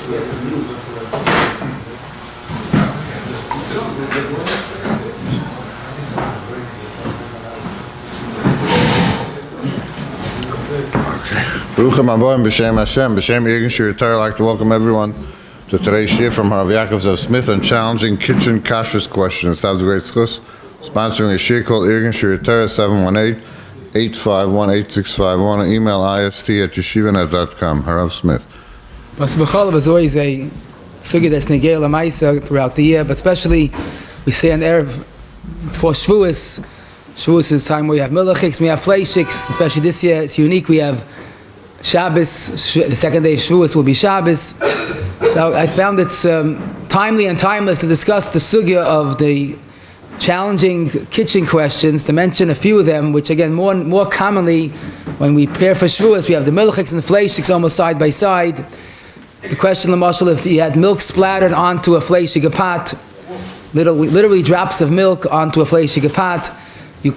Baruchim Aboim B'Shem Hashem, B'Shem Iyar Iyar. I'd like to welcome everyone to today's shiur from Rabbi Yakov of Smith on challenging kitchen Kashrus questions. That was a great schus. Sponsoring a shiur called Iyar Iyar, 718-851-8651. Email ist@yeshivanet.com. Harav Smith. Basa b'chalav is always a sugi that's negei l'maisa throughout the year, but especially we say on Erev before Shavuos. Shavuos is time where we have milchigs, we have fleishigs. Especially this year, it's unique. We have Shabbos. The second day of Shavuos will be Shabbos. So I found it's timely and timeless to discuss the sugya of the challenging kitchen questions, to mention a few of them, which again, more commonly, when we prepare for Shavuos, we have the milchigs and the fleishigs almost side by side. The question, Lamashal, if you had milk splattered onto a fleishig pot, literally drops of milk onto a fleishig pot, you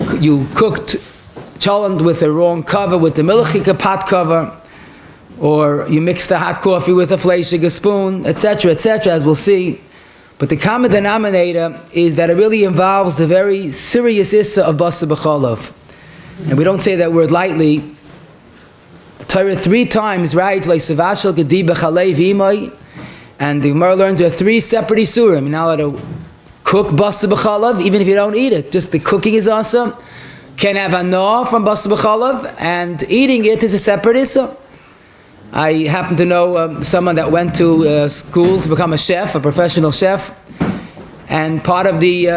cooked cholent with the wrong cover, with the milchig pot cover, or you mixed the hot coffee with a fleishig spoon, etc., etc., as we'll see. But the common denominator is that it really involves the very serious issa of basa b'chalav. And we don't say that word lightly. The Torah 3 times writes, like Savashal Gedi B'chalei V'imai, and the Gemara learns there are 3 separate isurim. You're not allowed to cook basa b'chalav, even if you don't eat it. Just the cooking is awesome. Can have anah from basa b'chalav, and eating it is a separate issa. I happen to know someone that went to school to become a chef, a professional chef, and part of the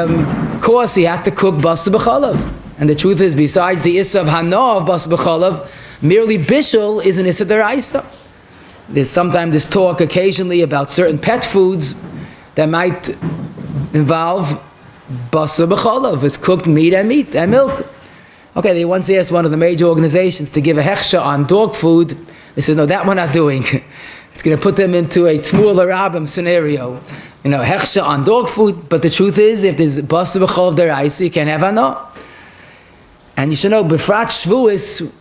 course he had to cook basa b'chalav. And the truth is, besides the issa of hana of basa b'chalav, merely bishul is an issa deraisa. There's sometimes this talk occasionally about certain pet foods that might involve basa b'chalav. It's cooked meat and milk. Okay, they once asked one of the major organizations to give a hechsha on dog food. They said, no, that we're not doing. It's going to put them into a t'mur l'rabim scenario. Hechsha on dog food. But the truth is, if there's basa b'chalav deraisa, you can't have anah. And you should know, b'frat Shavuos,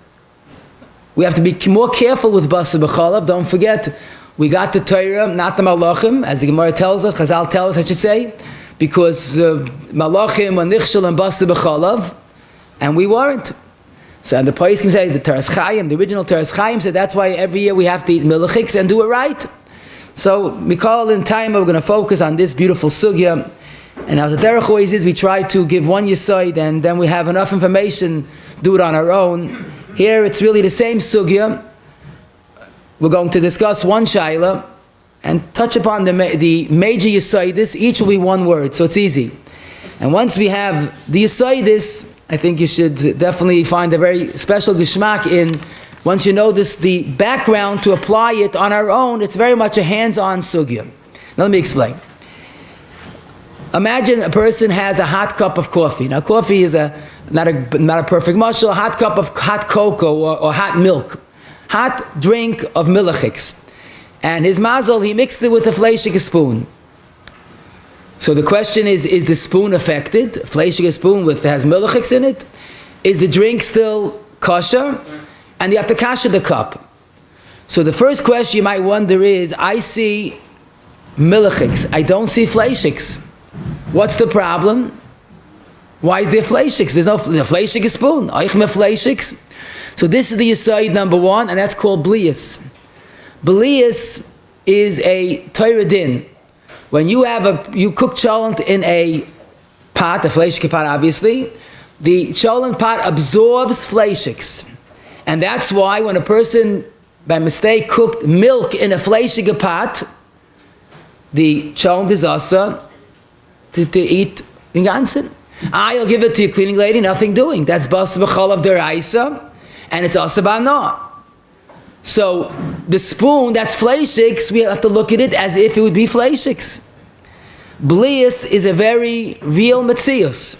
we have to be more careful with basa b'chalav. Don't forget, we got the Torah, not the malachim, as the Gemara tells us, Chazal tells us, I should say, because malachim were nichshel and basa b'chalav, and we weren't. So, and the Pais can say, the Teres Chaim, the original Teres Chaim said that's why every year we have to eat milchigs and do it right. So, Mikal, in time, we're going to focus on this beautiful sugya. And as the derech always is, we try to give one yesod, and then we have enough information, do it on our own. Here, it's really the same sugya. We're going to discuss one shaila and touch upon the major yesodis. Each will be one word, so it's easy. And once we have the yesodis, I think you should definitely find a very special geschmack in, once you know this, the background to apply it on our own. It's very much a hands-on sugya. Now let me explain. Imagine a person has a hot cup of coffee. Now coffee is not a perfect mashal, a hot cup of hot cocoa or hot milk. Hot drink of milchigs. And his mazel, he mixed it with a fleishig spoon. So the question is the spoon affected? Fleishig spoon has milchigs in it? Is the drink still kosher? And you have to kasher the cup. So the first question you might wonder is, I see milchigs, I don't see fleishigs. What's the problem? Why is there fleishigs? There's no fleishig spoon. Eichme fleishigs. So this is the yesod number 1, and that's called blias. Blias is a Torah din. When you cook cholent in a pot, a fleishig pot obviously, the cholent pot absorbs fleishigs. And that's why when a person by mistake cooked milk in a fleishig pot, the cholent is asa to eat in ganzen. I'll give it to your cleaning lady, nothing doing. That's basa b'chalav deraisa, and it's asa b'anah. So the spoon, that's fleishigs, we have to look at it as if it would be fleishigs. Blias is a very real metzius.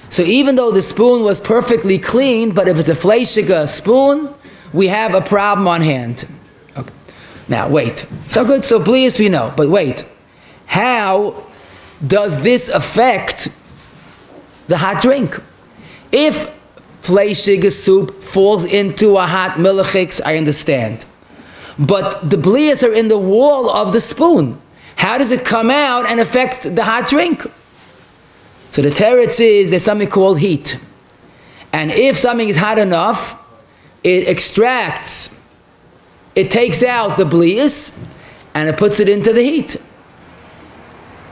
So even though the spoon was perfectly clean, but if it's a fleishig spoon, we have a problem on hand. Okay. Now wait. So good, so blias we know, but wait. How does this affect the hot drink? If fleishig soup falls into a hot milchigs, I understand. but the blias are in the wall of the spoon. How does it come out and affect the hot drink? So the teretz is there's something called heat. And if something is hot enough, it extracts, it takes out the blias, and it puts it into the heat.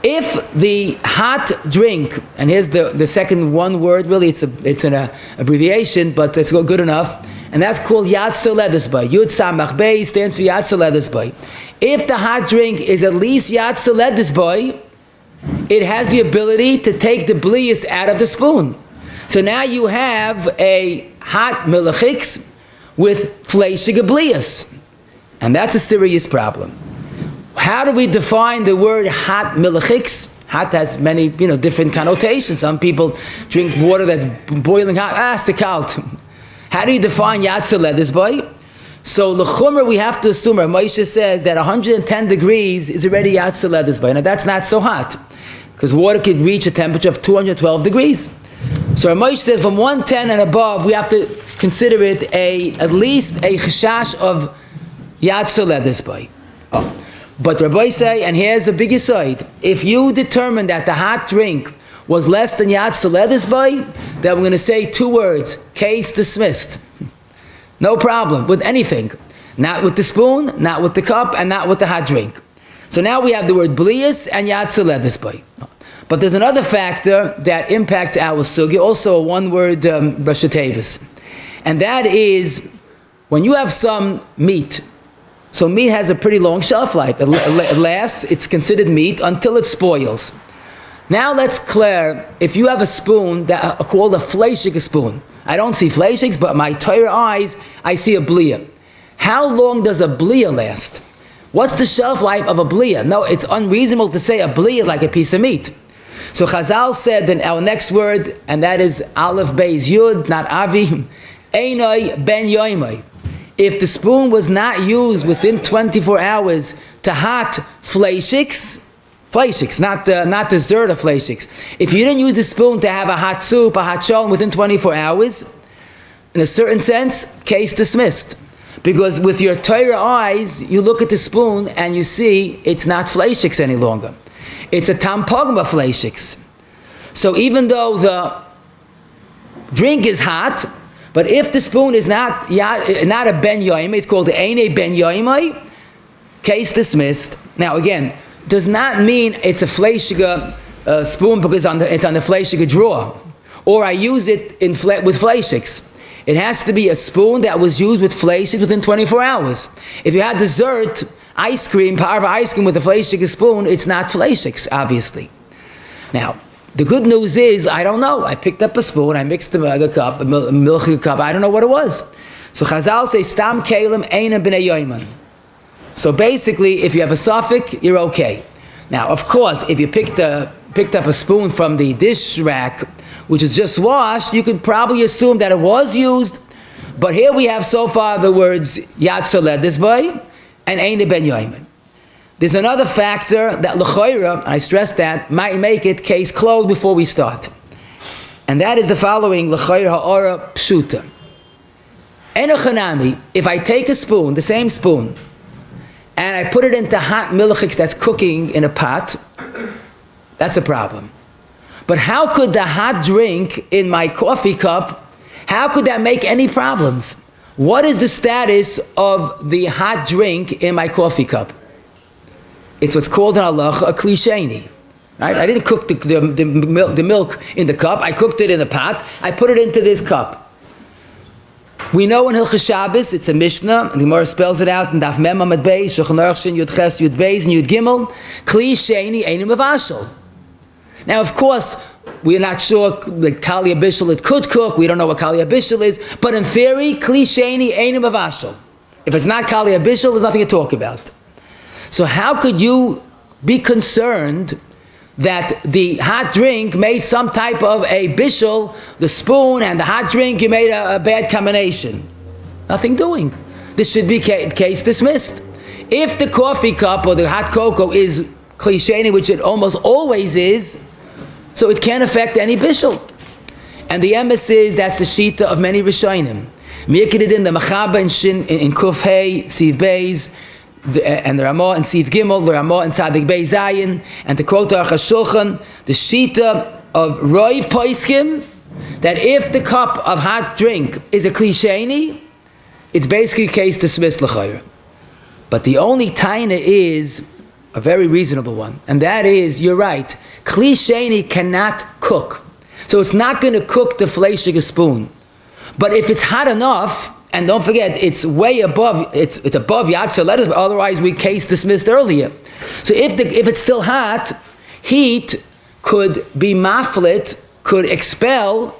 If the hot drink, and here's the second one word, really it's an abbreviation, but it's good enough, and that's called Yad Soledesbai. Yud Samach Bey stands for Yad Soledesbai. If the hot drink is at least Yad Soledesbai, it has the ability to take the blias out of the spoon. So now you have a hot milchig with fleishig blias, and that's a serious problem. How do we define the word hot milchig? Hot has many, different connotations. Some people drink water that's boiling hot. It's kalt. How do you define Yad Soledesbai? So l'chumra, we have to assume, Moshe says that 110 degrees is already Yad Soledesbai. Now that's not so hot, because water could reach a temperature of 212 degrees. So Moshe says from 110 and above, we have to consider it at least a chashash of Yad Soledesbai. But Rabbi say, and here's a big aside, if you determine that the hot drink was less than Yad Soledesbai, then we're going to say two words, case dismissed. No problem with anything. Not with the spoon, not with the cup, and not with the hot drink. So now we have the word blias and Yad Soledesbai. But there's another factor that impacts our sugi, also a one-word Rashatevis. And that is, when you have some meat, so meat has a pretty long shelf life. It lasts, it's considered meat until it spoils. Now let's clear, if you have a spoon that called a fleishig spoon, I don't see fleishigs, but my Torah eyes, I see a blia. How long does a blia last? What's the shelf life of a blia? No, it's unreasonable to say a blia is like a piece of meat. So Chazal said in our next word, and that is Aleph Beis Yud, not Avi, Einoi Ben Yoimai. If the spoon was not used within 24 hours to hot fleishigs, not dessert of fleishigs. If you didn't use the spoon to have a hot soup, a hot cholent within 24 hours, in a certain sense, case dismissed. Because with your Torah eyes, you look at the spoon and you see it's not fleishigs any longer. It's a tampogma fleishigs. So even though the drink is hot, but if the spoon is not a ben yoimai, it's called the eine ben yoimai, case dismissed. Now again, does not mean it's a fleishig spoon because it's on the fleishig drawer, or I use it with fleishigs. It has to be a spoon that was used with fleishigs within 24 hours. If you had dessert, ice cream, parve ice cream with a fleishig spoon, it's not fleishigs, obviously. Now, the good news is, I don't know. I picked up a spoon, I mixed the cup, a milchig cup, I don't know what it was. So Chazal say, Stam kelim eina b'nei yoiman. So basically, if you have a suffix, you're okay. Now, of course, if you picked up a spoon from the dish rack, which is just washed, you could probably assume that it was used. But here we have so far the words Yad Soledesbai and Eine Ben Yoiman. There's another factor that l'choira, I stress that, might make it case closed before we start. And that is the following, l'choira ha'ora pshuta. Enochanami, if I take a spoon, the same spoon, and I put it into hot milchig that's cooking in a pot, that's a problem. But how could the hot drink in my coffee cup, how could that make any problems? What is the status of the hot drink in my coffee cup? It's what's called in halacha a klisheni. Right? I didn't cook the milk in the cup, I cooked it in the pot, I put it into this cup. We know in Hilchos Shabbos, it's a Mishnah, and the Gemara spells it out in Daf Mem Amud Beis, Shulchan Aruch Shin Yud Ches Yud Beis and Yud Gimel, Kli Sheni Einim Avashal. Now, of course, we're not sure, like Kali Abishal it could cook, we don't know what Kali Abishal is, but in theory, Kli Sheni Einim Avashal. If it's not Kali Abishal, there's nothing to talk about. So how could you be concerned that the hot drink made some type of a bishul, the spoon and the hot drink, you made a bad combination? Nothing doing. This should be case dismissed. If the coffee cup or the hot cocoa is klisheni, which it almost always is, so it can't affect any bishul. And the emes is, that's the shita of many Rishonim. Mikidin, the Machaba in Shin in Kuf Hey, Siv Beis, and the Ramah and Siv Gimel, the Ramah and Tzadik Beis Zayin, and to quote Aruch HaShulchan, the Shita of Roiv Poiskim, that if the cup of hot drink is a klisheni, it's basically a case dismissed l'chayr. But the only taina is a very reasonable one, and that is, you're right, klisheni cannot cook. So it's not going to cook the fleishig a spoon. But if it's hot enough, and don't forget, it's way above, it's above yatsa lettuce, otherwise we case dismissed earlier. So if it's still hot, heat could be maflit, could expel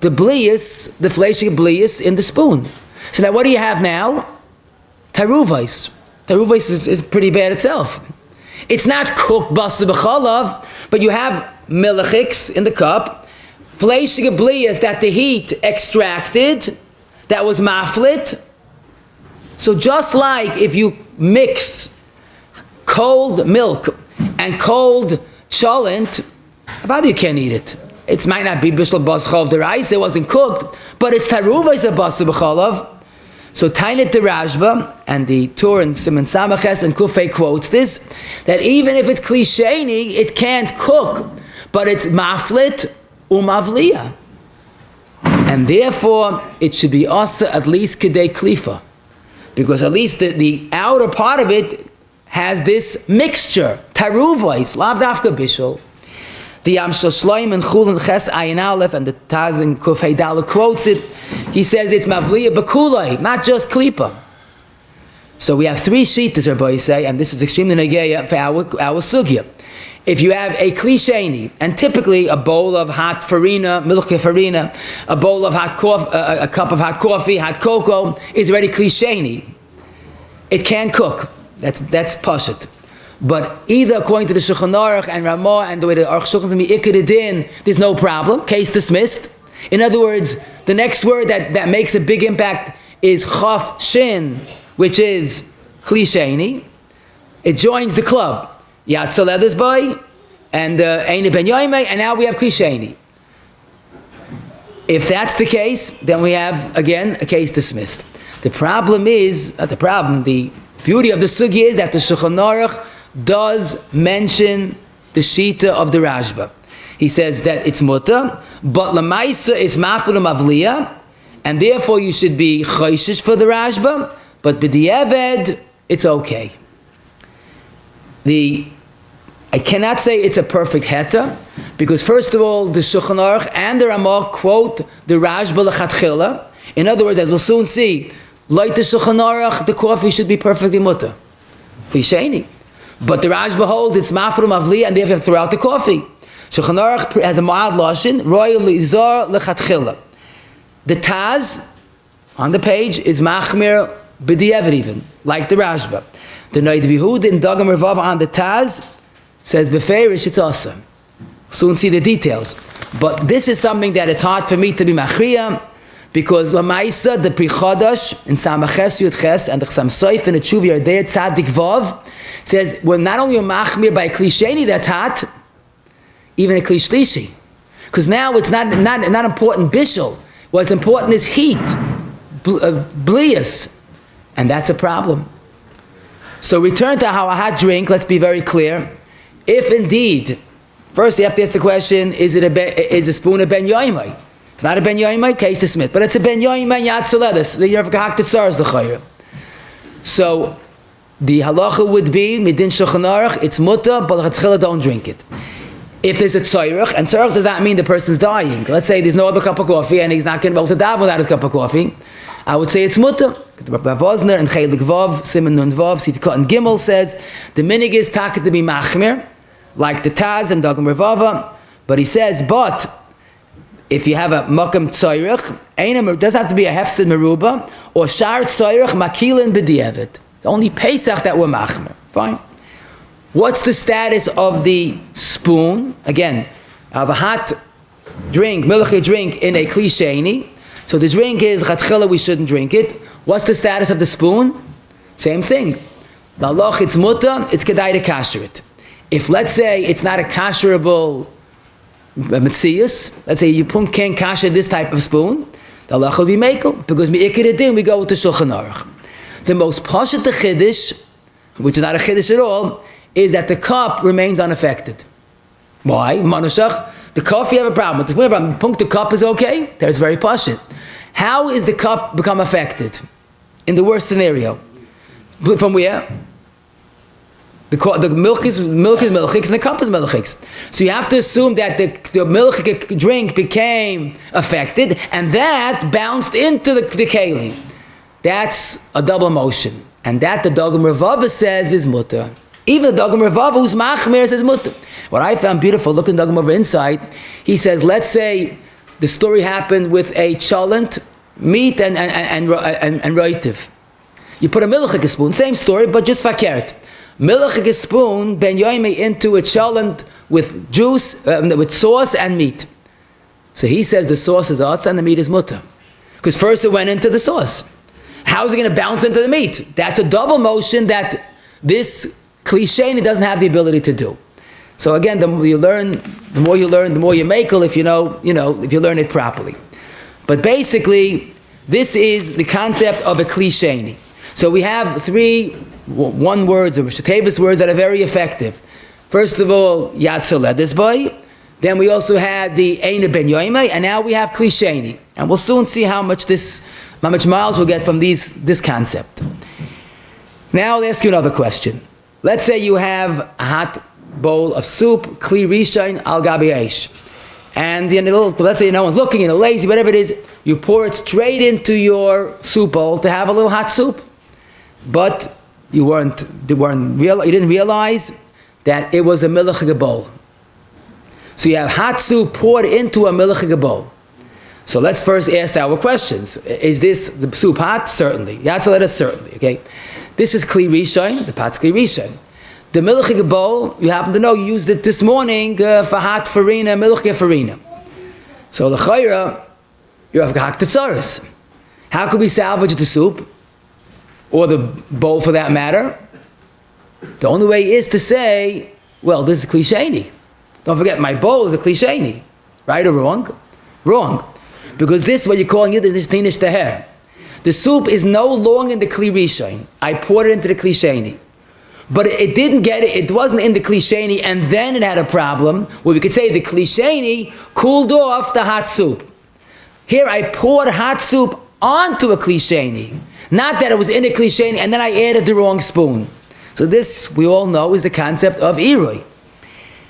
the blias, the fleishig blias in the spoon. So now what do you have now? Taruvais. Taruvais is pretty bad itself. It's not cooked basa b'chalav, but you have milchigs in the cup, fleishig blias that the heat extracted, that was maflit. So just like if you mix cold milk and cold cholent, about you can't eat it. It might not be bishul bascha of the rice, it wasn't cooked, but it's taruvais of basa b'chalav. So Tainet the Rashba and the Tur and Simon Samaches and Kufay quotes this, that even if it's klisheni, it can't cook, but it's maflit umavliya. And therefore, it should be asa at least kedei klifa. Because at least the outer part of it has this mixture, taruvais, lav dafka bishul. The Yamshel Shloim and Chulent Ches Ayin Aleph and the Taz and Kuf Heidala quotes it. He says it's mavliya b'kulay, not just klipa. So we have three shitas, Rabbi say, and this is extremely negeya for our sugya. If you have a klisheni, and typically a bowl of hot farina, milchig farina, a bowl of hot coffee, a cup of hot coffee, hot cocoa, is already klisheni. It can't cook. That's pashut. But either according to the Shulchan Aruch and Ramah and the way the Aruch Shulchan is ikar din, there's no problem. Case dismissed. In other words, the next word that makes a big impact is chaf shin, which is klisheni. It joins the club. Yatsa leathers boy and Eine Ben Yoimei, and now we have klisheni. If that's the case, then we have again a case dismissed. The problem is the beauty of the sugi is that the Shulchan Aruch does mention the shita of the Rashba. He says that it's mutter, but lamaisa is maful mavliya, and therefore you should be choishish for the Rashba, but b'di'eved, it's okay. I cannot say it's a perfect heta, because first of all, the Shulchan Aruch and the Ramah quote the Rashba lechatchila. In other words, as we'll soon see, like the Shulchan Aruch, the coffee should be perfectly mutter. Klisheni. But the Rashba holds it's mafru mavli, and therefore throughout the coffee. Shulchan Aruch has a mild lashon, royal izar lechatchila. The Taz on the page is machmir b'di'eved even, like the Rashba. The Noid Bihud in Dagam Revav on the Taz says beferish it's awesome. Soon see the details. But this is something that it's hard for me to be machriya, because Lamaisa, the Pri Chodosh in Samaches Yud Ches and the Chsam Soif in the Tshuv Yardei Tzadik Vav says we're not only a machmir by a klisheni that's hot, even a klishlishi, because now it's not important bishul. What's important is heat, blias, and that's a problem. So return to how a hot drink. Let's be very clear. If indeed, first you have to ask the question: is a spoon a ben yoimai? It's not a ben yoimai, case is smith, but it's a ben yoimai yatzaledes. The year of haktatzar is the chayr. So the halacha would be midin shulchan aruch. It's mutter, but l'chatchila don't drink it. If there's a tzorich, and tzorich does not mean the person's dying. Let's say there's no other cup of coffee and he's not going to be able to daven without his cup of coffee. I would say it's mutter. Rav Osner and Chelik Vav, Simon Nun Vav, Sivkot and Gimel says the minig is taket to be machmir, like the Taz and Dagam Revava. But he says, but if you have a makam tzorich, it doesn't have to be a hefsid meruba or shar tzorich makilin b'di'eved. Only Pesach that we're machmir. Fine. What's the status of the spoon? Again, I have a hot drink, milchig drink in a klisheni. So the drink is chatchila, we shouldn't drink it. What's the status of the spoon? Same thing. Lalach, it's mutter, it's kedai to kasher it. If let's say it's not a kasherable metzius, let's say you can't kasher this type of spoon, the halacha will be mekel, because me'ikir din we go with the Shulchan Aruch. The most pashut chiddush, which is not a chiddush at all, is that the cup remains unaffected. Why? Manushach, the cup you have a problem with. The cup is okay. That's very pashut. How is the cup become affected? In the worst scenario, from where? The milk is milchigs and the cup is milchigs. So you have to assume that the milchig drink became affected and that bounced into the kelim. That's a double motion. And that the Dogam Revava says is mutter. Even the Dogam Revava who's machmir says mutter. What I found beautiful, looking Dogam Revava inside, he says, let's say the story happened with a cholent, meat and roitiv. You put a milchig spoon, same story, but just fakert. Milchig spoon, ben yoime into a cholent with juice, with sauce and meat. So he says the sauce is atz and the meat is mutter. Because first it went into the sauce. How is it going to bounce into the meat? That's a double motion that this cliche doesn't have the ability to do. So again, the more you learn, the more you makel if you know, if you learn it properly. But basically, this is the concept of a cliche. So we have three one words or Shetavus words that are very effective. First of all, Yatzoledis boy. Then we also had the Eina ben Yoimei, and now we have Klisheni. And we'll soon see how much miles we'll get from this concept. Now I'll ask you another question. Let's say you have a hot bowl of soup, Kli Rishon al Gabi Eish. And let's say no one's looking, lazy, whatever it is, you pour it straight into your soup bowl to have a little hot soup. But you didn't realize that it was a milchig bowl. So you have hot soup poured into a milchig bowl. So let's first ask our questions. Is this the soup hot? Certainly. Yatzaleta, certainly. Okay. This is Kli Rishon, the pot's Kli Rishon. The milchig bowl, you happen to know, you used it this morning for hot farina, milchig farina. So the chayra, you have hak tetzaris. How could we salvage the soup? Or the bowl for that matter? The only way is to say, well, this is klisheni. Don't forget, my bowl is a klisheni. Right or wrong? Wrong. Because this is what you're calling it, is tinish teher. The soup is no longer in the kli rishon. I poured it into the klisheni. But it didn't get it, it wasn't in the klisheni, and then it had a problem, where we could say the klisheni cooled off the hot soup. Here I poured hot soup onto a klisheni. Not that it was in a klisheni and then I added the wrong spoon. So this, we all know, is the concept of irui.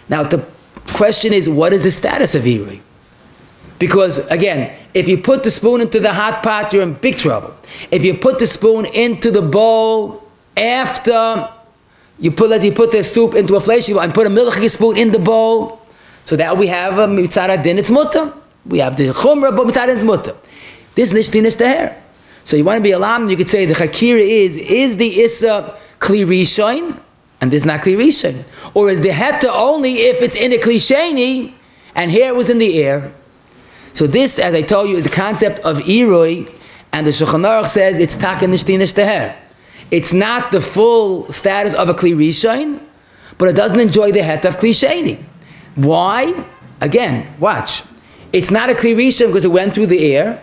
Now the question is, what is the status of irui? Because again, if you put the spoon into the hot pot, you're in big trouble. If you put the spoon into the bowl after you put the soup into a fleishig and put a milchig spoon in the bowl, so that we have a mitzad din, it's mutter. We have the chumrah, but mitzad din is mutter. This is nish teher. So you want to be alarmed, you could say the chakira is the issa kli rishon, and this is not kli rishon? Or is the heta only if it's in a klisheni, and here it was in the air? So this, as I told you, is the concept of irui, and the Shulchan Aruch says it's taka nishtinish teher. It's not the full status of a kli rishon, but it doesn't enjoy the heta of klisheni. Why? Again, watch. It's not a kli rishon because it went through the air,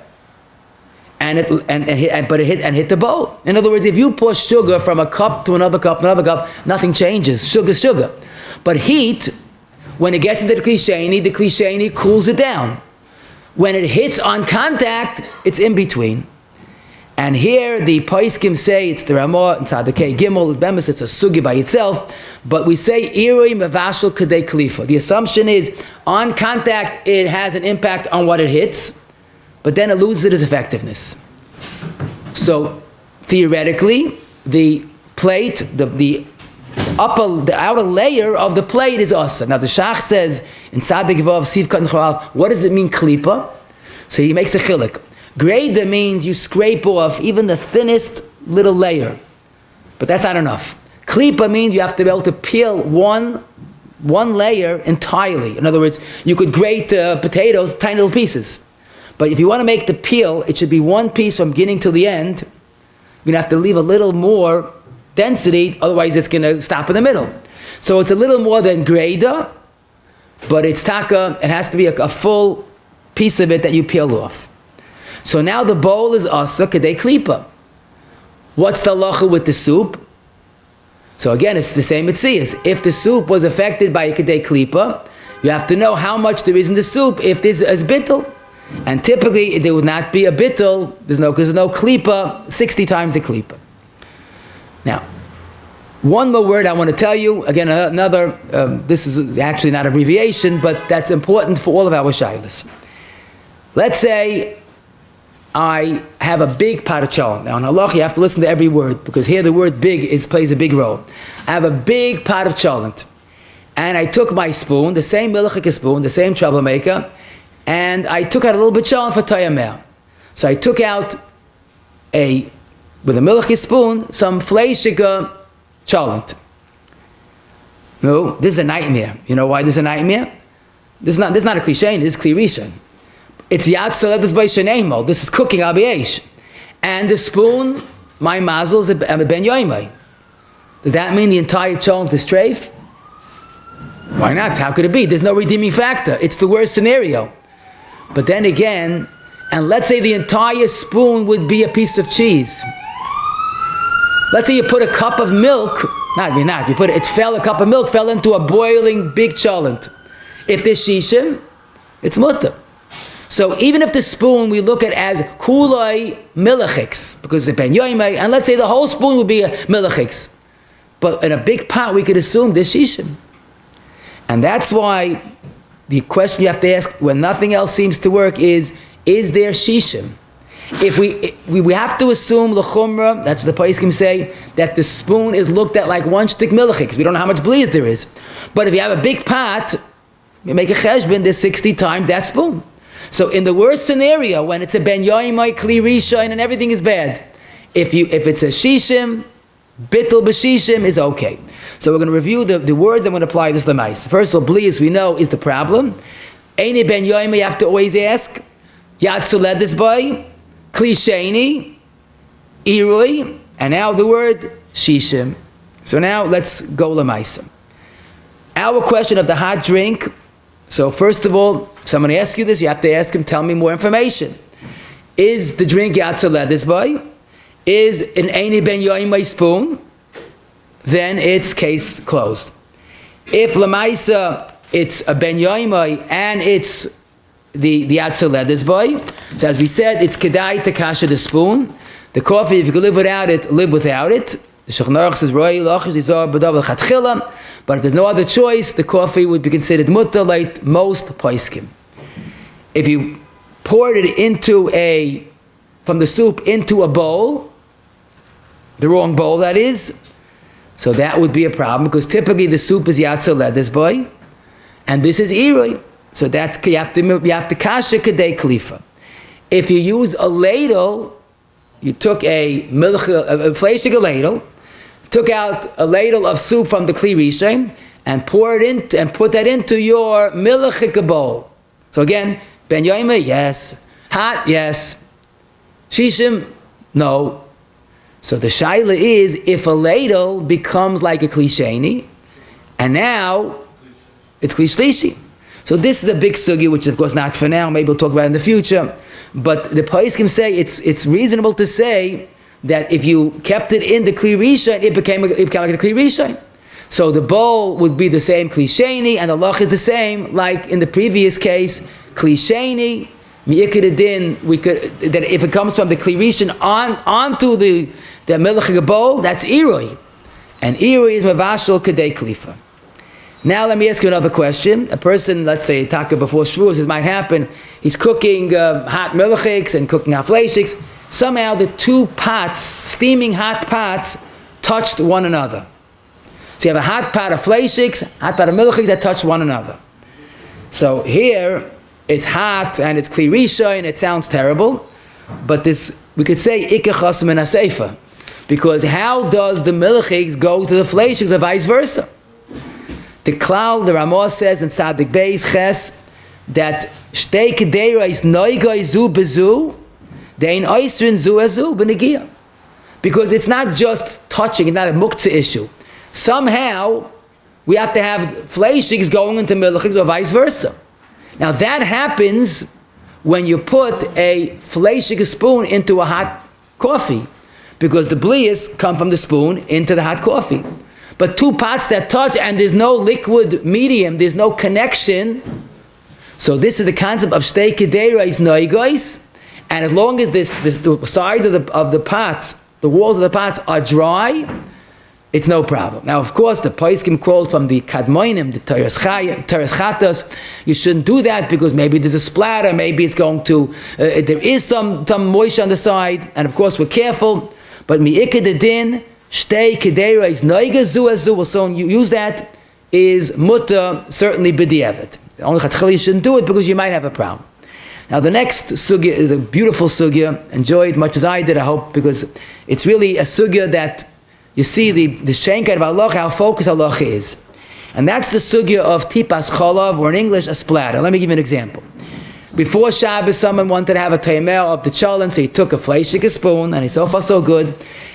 but it hit the bowl. In other words, if you pour sugar from a cup to another cup, nothing changes. Sugar. But heat, when it gets into the klisheni cools it down. When it hits on contact, it's in between. And here the Paiskim say it's the Ramah and Tzadikei Gimel, Bemis, it's a sugi by itself, but we say irui mevashel kadei klifa. The assumption is on contact it has an impact on what it hits, but then it loses its effectiveness. So theoretically, the plate, the outer layer of the plate is asa. Now the Shach says in Sadik Vav Siv Kat Nchal, what does it mean klipa? So he makes a chilik. Greda means you scrape off even the thinnest little layer, but that's not enough. Klipa means you have to be able to peel one layer entirely. In other words, you could grate potatoes, tiny little pieces. But if you want to make the peel, it should be one piece from beginning to the end. You're going to have to leave a little more density, otherwise it's going to stop in the middle. So it's a little more than greda, but it's taka, it has to be a full piece of it that you peel off. So now the bowl is asa kedei klipa. What's the halacha with the soup? So again, it's the same mitzias. If the soup was affected by a kedei klipa, you have to know how much there is in the soup if there's a bittel. And typically, there would not be a bittel, because there's no klipa, 60 times the klipa. Now, one more word I want to tell you. Again, another, this is actually not abbreviation, but that's important for all of our shaylas. Let's say I have a big pot of cholent. Now in halacha, you have to listen to every word, because here the word big plays a big role. I have a big pot of cholent, and I took my spoon, the same milchig spoon, the same troublemaker, and I took out a little bit of cholent for tayamel. So I took out with a milchig spoon, some fleishig cholent. No, this is a nightmare. You know why this is a nightmare? This is not a cliche, this is klirisha. It's yatsoledes by shenemo. This is cooking al b'yesh. And the spoon, my mazel is a ben yoimai. Does that mean the entire cholent is treif? Why not? How could it be? There's no redeeming factor. It's the worst scenario. But then again, and let's say the entire spoon would be a piece of cheese. Let's say you put a cup of milk, a cup of milk fell into a boiling big cholent. If there's shishim, it's mutter. So even if the spoon we look at as kulai milchigs, because it's ben yoimei, and let's say the whole spoon would be a milchigs, but in a big pot we could assume there's shishim. And that's why the question you have to ask when nothing else seems to work is there shishim? If we have to assume l'chumra, that's what the poskim say, that the spoon is looked at like one stick milchig, because we don't know how much bleeds there is. But if you have a big pot, you make a cheshbon, there's 60 times that spoon. So in the worst scenario, when it's a ben yoimai, kli rishon, and everything is bad, if it's a shishim, bittul b'shishim is okay. So we're going to review the words I'm going to apply this lemais. First of all, bleas we know is the problem. Eini ben yoimai, you have to always ask. Yatsuledis by, kli sheni, irui, and now the word shishim. So now let's go lemais. Our question of the hot drink. So first of all, if someone asks you this, you have to ask him, tell me more information. Is the drink yatsuledis by? Is an eini ben yoimai spoon? Then it's case closed. If lemaisa it's a ben yoimai and it's the yatsuledis by, so as we said, it's kedai to kasha the spoon. The coffee, if you could live without it, live without it. The Shulchan Aruch says, but if there's no other choice, the coffee would be considered mutter like most poskim. If you poured it from the soup into a bowl, the wrong bowl that is, so that would be a problem, because typically the soup is yatsuledis boy, and this is irui. So that's you have to kasha kedei klifa. If you use a ladle, you took a fleishig ladle, took out a ladle of soup from the kli rishon and poured it and put that into your milchig bowl. So again, ben yoimei, yes. Hot, yes. Shishim, no. So the shaila is, if a ladle becomes like a kli sheni, and now it's kli shlishi. So this is a big sugi, which of course not for now, maybe we'll talk about it in the future. But the poskim say it's reasonable to say that if you kept it in the kli rishon, it became like the kli rishon. So the bowl would be the same kli sheni, and the halacha is the same, like in the previous case, kli sheni. That if it comes from the kli rishon onto the milchig bowl, that's irui, and irui is mavashal kedei klifa. Now let me ask you another question. A person, let's say, taka before Shavuos, this might happen. He's cooking hot milchigs and cooking hot fleishigs. Somehow the two pots, steaming hot pots, touched one another. So you have a hot pot of fleishigs, hot pot of milchigs that touch one another. So here it's hot and it's kli rishon and it sounds terrible, but this we could say ikachas min haseifa, because how does the milchigs go to the fleishigs or vice versa? The klal, the Ramah says in Tzadik Beis Ches that shtei kedera is noigai zu bezu, dein oisrin zu ezu b'negia, because it's not just touching, it's not a muktzah issue. Somehow we have to have fleishigs going into milchigs or vice versa. Now that happens when you put a fleishig spoon into a hot coffee, because the blias come from the spoon into the hot coffee. But two pots that touch and there's no liquid medium, there's no connection. So this is the concept of shtei kederais noigois, and as long as the sides of the pots, the walls of the pots are dry, it's no problem. Now, of course, the Paiskim quote from the Kadmoinim, the Teres Chatas, you shouldn't do that because maybe there's a splatter, maybe it's going to, there is some moisture on the side, and of course we're careful, but mi'ikad din, shtei kederais noiga zu azu, so you use that, is mutter, certainly b'di'evet. Only chatchili you shouldn't do it because you might have a problem. Now the next sugya is a beautiful sugya, enjoy it much as I did, I hope, because it's really a sugya that you see the shenkai of halacha, how focused halacha is. And that's the sugya of tipas cholav, or in English, a splatter. Let me give you an example. Before Shabbos, someone wanted to have a taimel of the cholent, so he took a fleishig, a spoon, and he so far so good,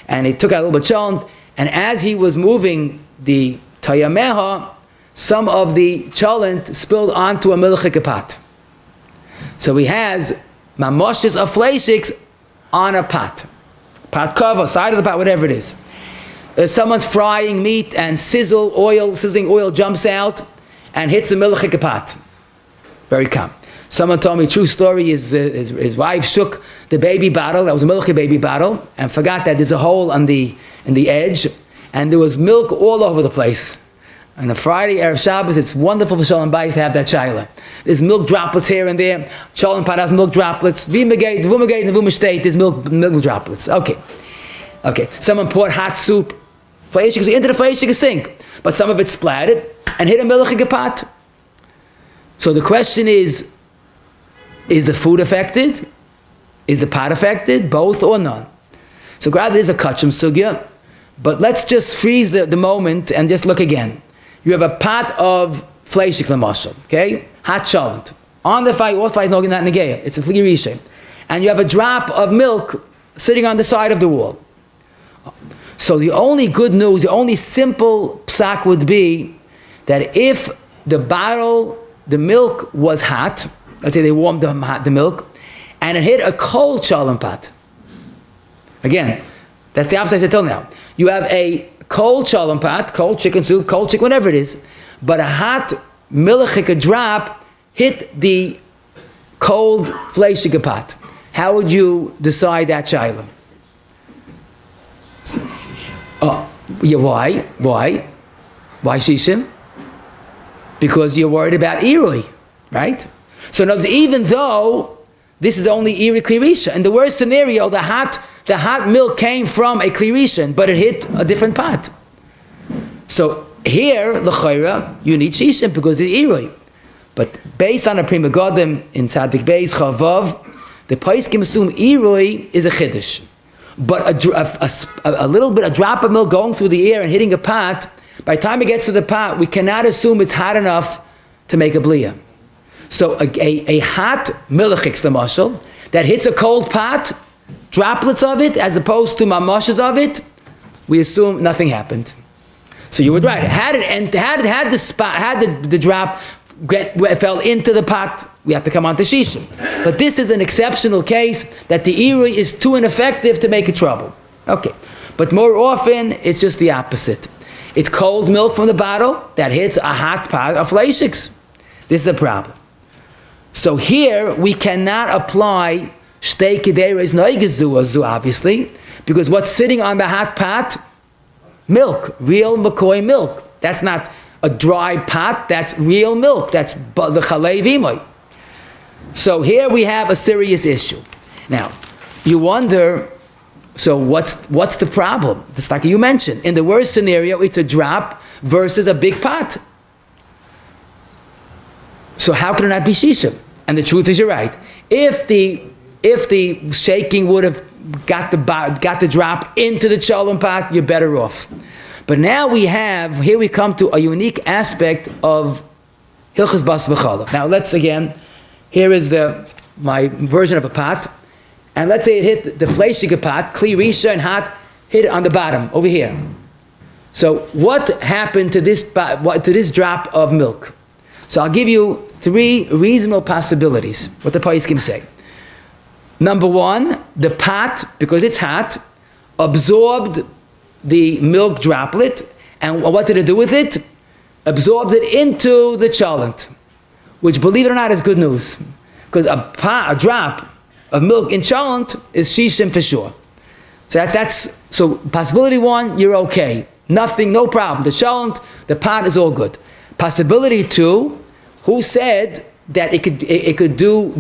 and he took out a little bit of cholent, and as he was moving the tayameha, some of the cholent spilled onto a milchig pot. So he has mamoshes of fleishigs on a pot cover, side of the pot, whatever it is. Someone's frying meat and sizzling oil jumps out and hits the milchig pot. Very common. Someone told me a true story, his wife shook the baby bottle, that was a milchig baby bottle, and forgot that there's a hole in the edge, and there was milk all over the place. On a Friday, Erev Shabbos, it's wonderful for Shalom Bayis to have that shaila. There's milk droplets here and there. Cholent pot has milk droplets. V'magate, v'magate, and v'mashtate, there's milk droplets. Okay. Someone poured hot soup, fleishig, into the fleishig sink, but some of it splattered and hit a milchig pot. So the question is the food affected? Is the pot affected? Both or none? So rather there's a kachim sugya, but let's just freeze the moment and just look again. You have a pot of fleishig l'mashal, okay? Hot cholent. On the fire, all fire is not negeya. It's a fleishig. And you have a drop of milk sitting on the side of the wall. So the only good news, the only simple psak would be that if the milk was hot, let's say they warmed the milk, and it hit a cold cholent pot. Again, that's the opposite I said till now. You have a cold cholent pot, cold chicken soup, cold chicken, whatever it is, but a hot milchig drop hit the cold fleishig pot. How would you decide that shaila? Why? Why shishim? Because you're worried about irui, right? So in other words, even though this is only iri klirisha, in the worst scenario, the hot milk came from a klirisha, but it hit a different pot. So here, l'chayra, you need shishim because it's irui. But based on a prima godim in Tzadik Beis Chavav, the Paiskim assume irui is a chiddush. But a little bit, a drop of milk going through the air and hitting a pot, by the time it gets to the pot, we cannot assume it's hot enough to make a bliya. So a hot milchig l'mashal that hits a cold pot, droplets of it, as opposed to mamoshes of it, we assume nothing happened. So you were right. Had the drop fell into the pot, we have to come on to shishim. But this is an exceptional case that the iri is too ineffective to make a trouble. Okay. But more often, it's just the opposite. It's cold milk from the bottle that hits a hot pot of fleishigs. This is a problem. So here, we cannot apply shtei kederais noigezu, obviously, because what's sitting on the hot pot? Milk, real McCoy milk. That's not a dry pot, that's real milk. That's the chalei v'imoy. So here we have a serious issue. Now, you wonder, so what's the problem? Just like you mentioned, in the worst scenario, it's a drop versus a big pot. So how can it not be shishim? And the truth is, you're right. If the shaking would have got the drop into the cholent pot, you're better off. But now here we come to a unique aspect of hilchos bas v'challah. Now here is my version of a pot, and let's say it hit the fleishig pot, kli risha and hot, hit it on the bottom over here. So what happened to this drop of milk? So I'll give you three reasonable possibilities, what the Paiskim say. Number one, the pot, because it's hot, absorbed the milk droplet, and what did it do with it? Absorbed it into the cholent, which, believe it or not, is good news. Because a drop of milk in cholent is shishim for sure. So so possibility one, you're okay. Nothing, no problem. The cholent, the pot is all good. Possibility two, who said that it could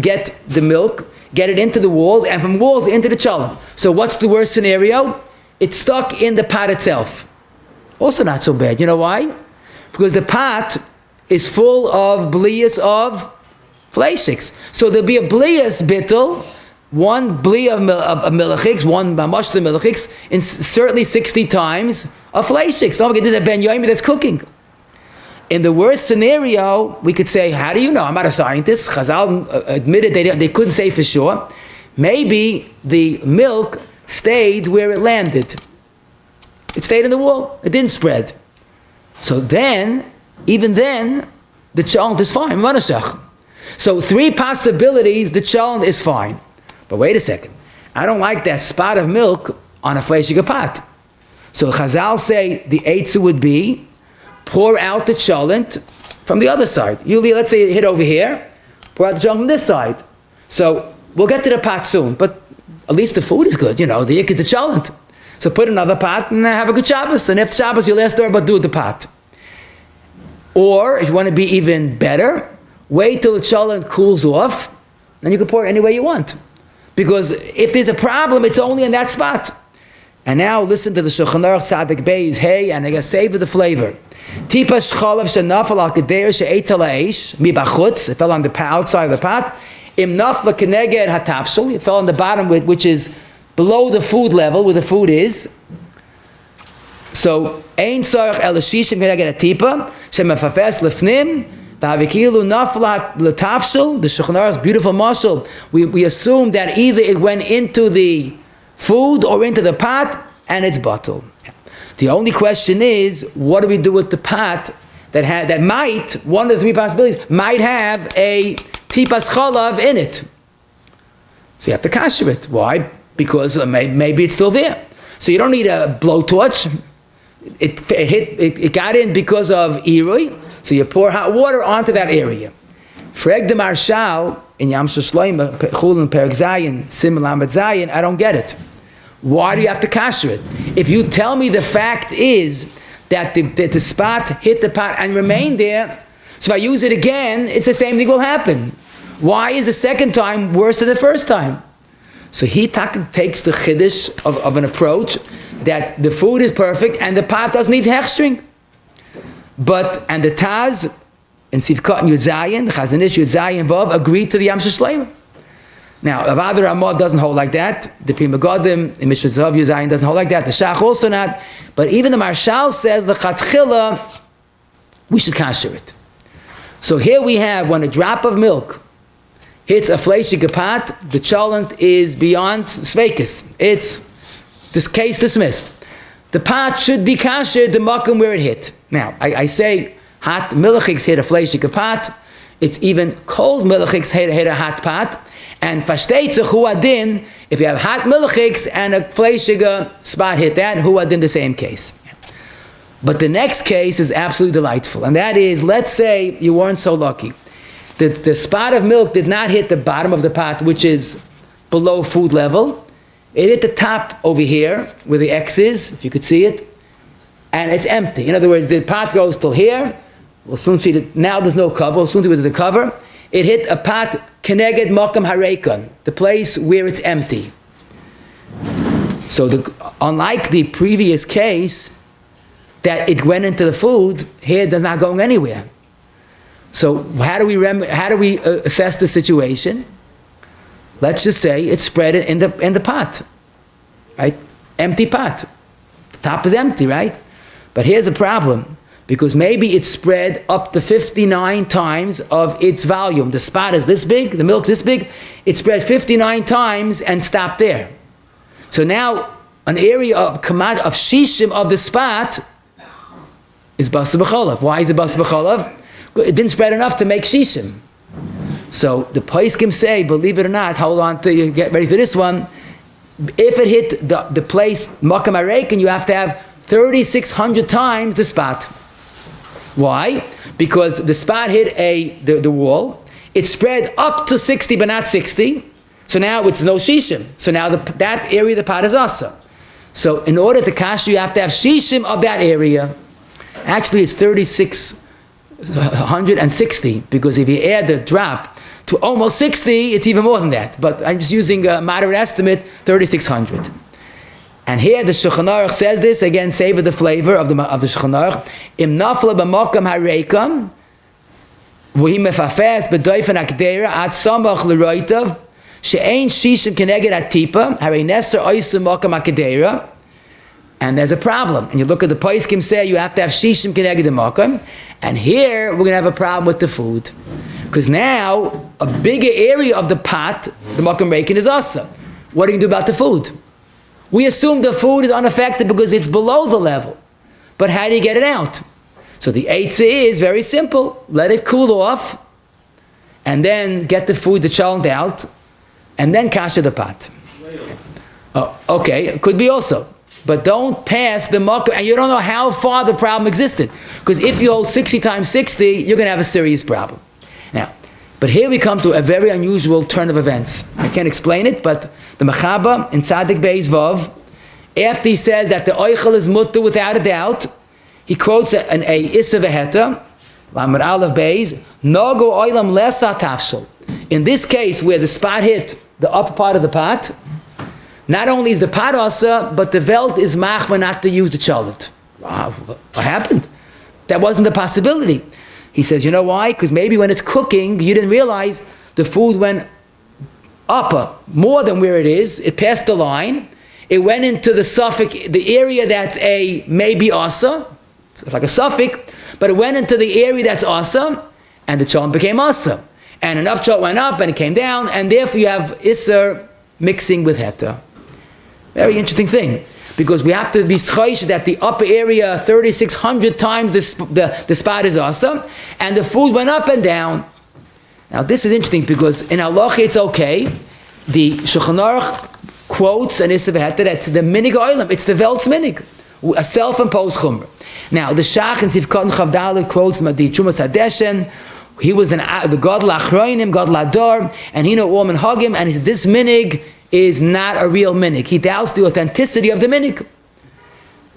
get the milk, get it into the walls, and from walls into the cholent. So what's the worst scenario? It's stuck in the pot itself. Also not so bad. You know why? Because the pot is full of blias of fleishigs. So there'll be a blias bittel, one bli of milchigs, one mamash of milchigs, and certainly 60 times of fleishigs. Don't forget, there's a ben yomi that's cooking. In the worst scenario, we could say, how do you know? I'm not a scientist. Chazal admitted they couldn't say for sure. Maybe the milk stayed where it landed. It stayed in the wall. It didn't spread. So then, even then, the cholent is fine. So three possibilities, the cholent is fine. But wait a second. I don't like that spot of milk on a fleishig pot. So Chazal say the eitzah would be pour out the cholent from the other side. Let's say it hit over here, pour out the cholent from this side. So we'll get to the pot soon, but at least the food is good, the yik is the cholent. So put another pot and have a good Shabbos. And after Shabbos, you'll ask but do the pot. Or, if you want to be even better, wait till the cholent cools off, then you can pour it any way you want. Because if there's a problem, it's only in that spot. And now listen to the Shulchan Aruch Tzadik Bey's hey, and I gotta savor the flavor. Tipash chalav shenafal al kader she'etz al ha'esh mibachutz. It fell on the outside of the pot. Im nafla keneged hatafshel. It fell on the bottom, which is below the food level, where the food is. So ein tzarich el shishim keneged hatipa shemafafes lefnim. The Shulchan Aruch's beautiful mashal. We assume that either it went into the food or into the pot, and it's bottled. The only question is, what do we do with the pot that might, one of the three possibilities, might have a tipas chalav in it? So you have to kasher it. Why? Because maybe it's still there. So you don't need a blowtorch. It got in because of irui. So you pour hot water onto that area. Freg de Marshal in Yam Shloima, Chulin Perek Zayin, Sim Lamed Zayin, I don't get it. Why do you have to kasher it? If you tell me the fact is that the spot hit the pot and remained there, so if I use it again, it's the same thing will happen. Why is the second time worse than the first time? So he takes the chiddush of an approach that the food is perfect and the pot doesn't need hechstring. And the Taz and Sivkot and Yuzayin, the Chazanish Yuzayin Vav, agreed to the Yam Shloima. Now, Avad Ramah doesn't hold like that. The Pri Megadim in Mishpat Zav Yuzayin doesn't hold like that. The Shach also not. But even the Marshal says the Chatchila, we should kasher it. So here we have when a drop of milk hits a fleishig pot, the cholent is beyond sveikis. It's this case dismissed. The pot should be kasher the makom where it hit. Now, I say hot milchigs hit a fleishig pot. It's even cold milchigs hit a hot pot. And fashteitza huadin, if you have hot milchigs and a fleishig spot hit that, huadin the same case. But the next case is absolutely delightful. And that is, let's say you weren't so lucky. The spot of milk did not hit the bottom of the pot, which is below food level. It hit the top over here, where the X is, if you could see it, and it's empty. In other words, the pot goes till here. We'll soon see that now there's no cover. We'll soon see where there's a cover. It hit a pot, keneged makam harekan, the place where it's empty. So unlike the previous case, that it went into the food, here it does not go anywhere. So how do we assess the situation? Let's just say it's spread in the pot, right? Empty pot. The top is empty, right? But here's a problem, because maybe it's spread up to 59 times of its volume. The spot is this big, the milk's this big. It's spread 59 times and stopped there. So now an area of shishim of the spot is basa b'cholav. Why is it basa b'cholav? It didn't spread enough to make shishim. So the poskim say, believe it or not, hold on till you get ready for this one. If it hit the place makam hareikan, you have to have 3,600 times the spot. Why? Because the spot hit the wall. It spread up to 60, but not 60. So now it's no shishim. So now that area of the pot is asa. So in order to kasher, you have to have shishim of that area. Actually, it's 3,660, because if you add the drop to almost 60, it's even more than that. But I'm just using a moderate estimate, 3,600. And here the Shulchan Aruch says this, again, savor the flavor of the Shulchan Aruch. Im nafla b'makam hareikam, v'hi mefafes b'doifen akdera ad samach l'roitav, she'ein shishim keneged atipa, harei neser oisu makam akdera. And there's a problem. And you look at the poskim say you have to have shishim keneged the makam. And here we're going to have a problem with the food. Because now a bigger area of the pot, the makam reikin, is asa. What do you do about the food? We assume the food is unaffected because it's below the level. But how do you get it out? So the eitzah is very simple. Let it cool off, and then get the food, the cholent out, and then kasher the pot. Oh, okay, it could be also. But don't pass the makam, and you don't know how far the problem existed. Because if you hold 60 times 60, you're going to have a serious problem. Now, but here we come to a very unusual turn of events. I can't explain it, but the Mechaba in Tzadik Beis Vav, after he says that the oichel is mutter without a doubt, he quotes a Issa Veheta, Lamed Aleph Beis, Nogo oilam lesa tafshel. In this case, where the spot hit the upper part of the pot, not only is the pot asa, but the velt is machma not to use the cholent. Wow, what happened? That wasn't the possibility. He says, you know why? Because maybe when it's cooking, you didn't realize the food went upper, more than where it is. It passed the line. It went into the suffix, the area that's a maybe asa. It's like a suffix, but it went into the area that's asa, and the cholent became asa. And enough cholent went up, and it came down, and therefore you have isser mixing with heta. Very interesting thing. Because we have to be schoish that the upper area 3,600 times the spot is asa, and the food went up and down. Now this is interesting because in halacha it's okay. The Shulchan Aruch quotes an Issa V'heta that's the minig oilam. It's the velt's minig, a self-imposed chumrah. Now the Shach in Sivkot Chavdalit quotes the Chumas Hadeshen. He was the Gadol Achroinim, Gadol Ador, and he knew all Minhagim, and he said this minig is not a real minig. He doubts the authenticity of the minig.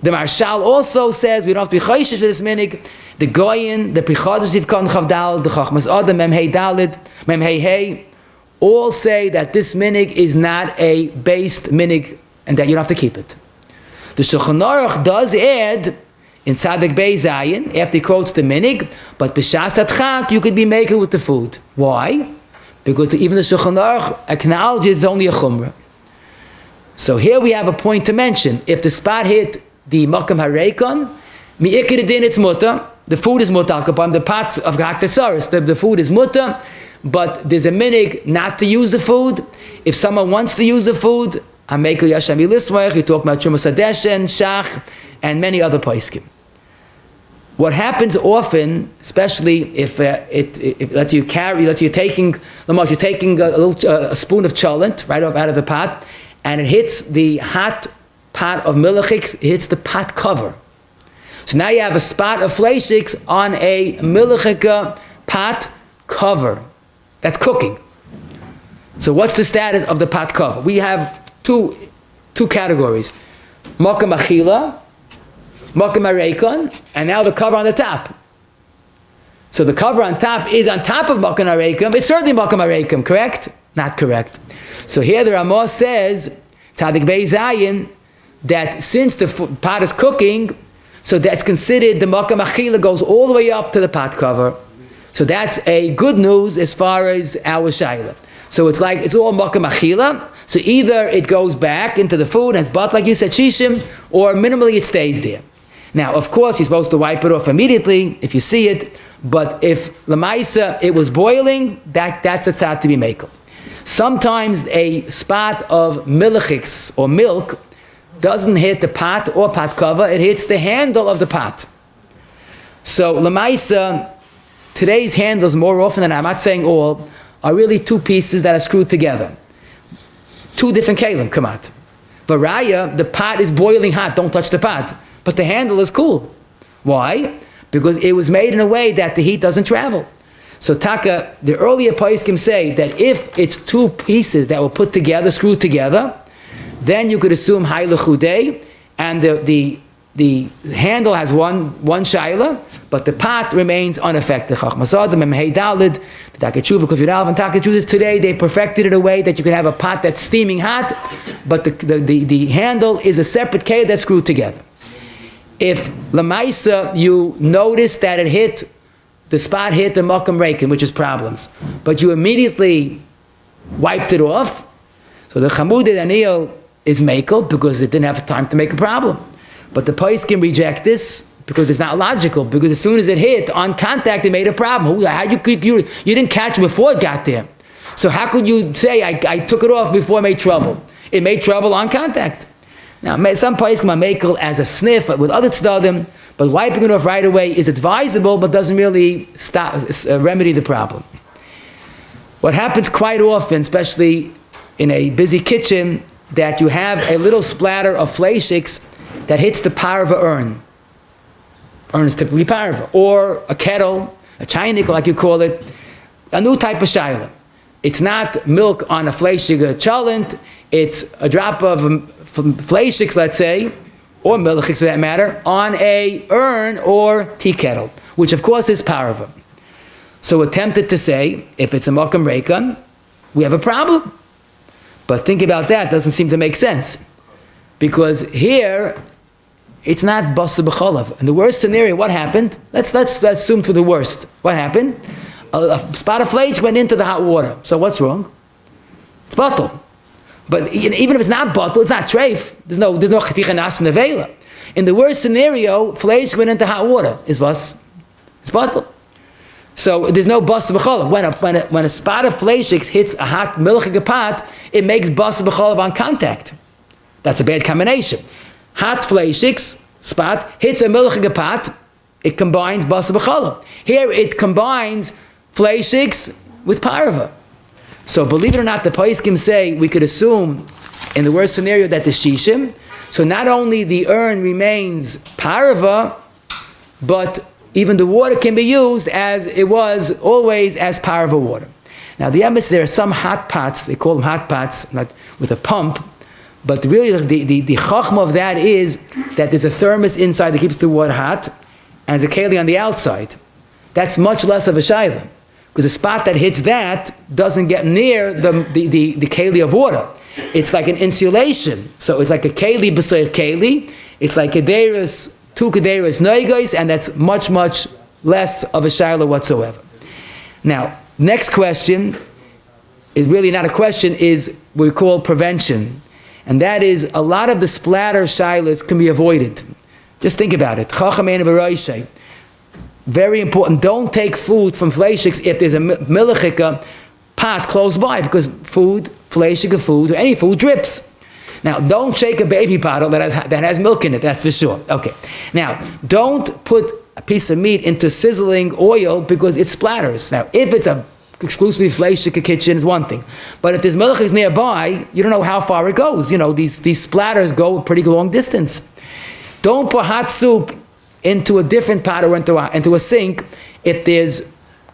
The Marshal also says we don't have to be chayshish for this minig. The Goyin, the Prichados Sivkot Chavdalit, the Chachmas Adam, Mem Hey Dalit, Mem Hey Hey, all say that this minig is not a based minig and that you don't have to keep it. The Shulchan Aruch does add in Tzadik Beis Zayin, after he quotes the minig, but b'shas atchak you could be making with the food. Why? Because even the Shulchan Aruch acknowledges only a chumrah. So here we have a point to mention. If the spot hit the makam hareikon, mi'ikir din it's mutter. The food is mutter. The pots of haktatsaris, the food is mutter. But there's a minig not to use the food. If someone wants to use the food, Amekel Yashami Liswach, you talk about Chumas Hadeshen, Shach, and many other poskim. What happens often, especially if it lets you taking a spoon of cholent right out of the pot, and it hits the hot pot of milchig, it hits the pot cover. So now you have a spot of fleishig on a milchig pot cover. That's cooking. So what's the status of the pot cover? We have two categories. Makam achila, makam hareikon, and now the cover on the top. So the cover on top is on top of makam hareikon. It's certainly makam hareikon, correct? Not correct. So here the Ramah says, Tzadik Beis Zayin, that since the pot is cooking, so that's considered the makam achila goes all the way up to the pot cover. So that's a good news as far as our shayla. So it's like, it's all makam achila. So either it goes back into the food and it's but like you said, shishim, or minimally it stays there. Now, of course, you're supposed to wipe it off immediately if you see it, but if lamaisa it was boiling, that's a tzad to be makel. Sometimes a spot of milchig or milk doesn't hit the pot or pot cover, it hits the handle of the pot. So lamaisa, today's handles more often than I'm not saying all, are really two pieces that are screwed together. Two different kelim come out. Varaya, the pot is boiling hot, don't touch the pot. But the handle is cool. Why? Because it was made in a way that the heat doesn't travel. So Taka, the earlier poskim say that if it's two pieces that were put together, screwed together, then you could assume haylechudei, and the handle has one shaila, but the pot remains unaffected. Chachmasadim and Meheidalid, the Takachuva Kufiralv and Takachudas today, they perfected it a way that you can have a pot that's steaming hot, but the handle is a separate K that's screwed together. If Lamaisa, you notice that the spot hit the Makam Reikin, which is problems, but you immediately wiped it off, so the Chamudid Anil is Makel because it didn't have time to make a problem. But the Paiskim reject this because it's not logical, because as soon as it hit, on contact, it made a problem. You didn't catch it before it got there. So how could you say, I took it off before it made trouble? It made trouble on contact. Now, some Paiskim are Makel as a sniff with other tzdadim, but wiping it off right away is advisable, but doesn't really remedy the problem. What happens quite often, especially in a busy kitchen, that you have a little splatter of fleishigs that hits the parve urn. Urn is typically parve. Or a kettle, a chaynik, like you call it, a new type of shaila. It's not milk on a fleishig, a cholent, it's a drop of fleishigs, let's say, or milchig for that matter, on a urn or tea kettle, which of course is parve. So we're tempted to say, if it's a makam reikan, we have a problem. But think about that, doesn't seem to make sense. Because here, it's not basu b'cholav. In the worst scenario, what happened? Let's assume for the worst. What happened? A spot of fleishig went into the hot water. So what's wrong? It's batul. But even if it's not batul, it's not treif. There's no chaticha nas nevela. In the worst scenario, fleishig went into hot water. Is was? It's batul. So there's no basu b'cholav. When a spot of fleishig hits a hot milchig pot, it makes basu b'cholav on contact. That's a bad combination. Hot fleishigs spot hits a milchig pot, it combines basu b'cholav. Here it combines fleishigs with parve. So believe it or not, the Paiskim say we could assume in the worst scenario that the shishim, so not only the urn remains parve, but even the water can be used as it was always as parve water. Now the emes, there are some hot pots, they call them hot pots, not with a pump, but really the chachma of that is that there's a thermos inside that keeps the water hot, and there's a keli on the outside. That's much less of a shayla, because the spot that hits that doesn't get near the keli of water. It's like an insulation. So it's like a keli b'soy keli. It's like two kederas noigos, and that's much, much less of a shayla whatsoever. Now, next question is really not a question, is what we call prevention. And that is, a lot of the splatter shaylas can be avoided. Just think about it. Chachamei v'roishay. Very important. Don't take food from fleishigs if there's a milchig pot close by, because food, fleishig food, or any food drips. Now, don't shake a baby bottle that has milk in it, that's for sure. Okay. Now, don't put a piece of meat into sizzling oil because it splatters. Now, if it's a exclusively fleishig kitchen is one thing, but if there's milchigs nearby, you don't know how far it goes. You know, these splatters go a pretty long distance. Don't put hot soup into a different pot or into a sink if there's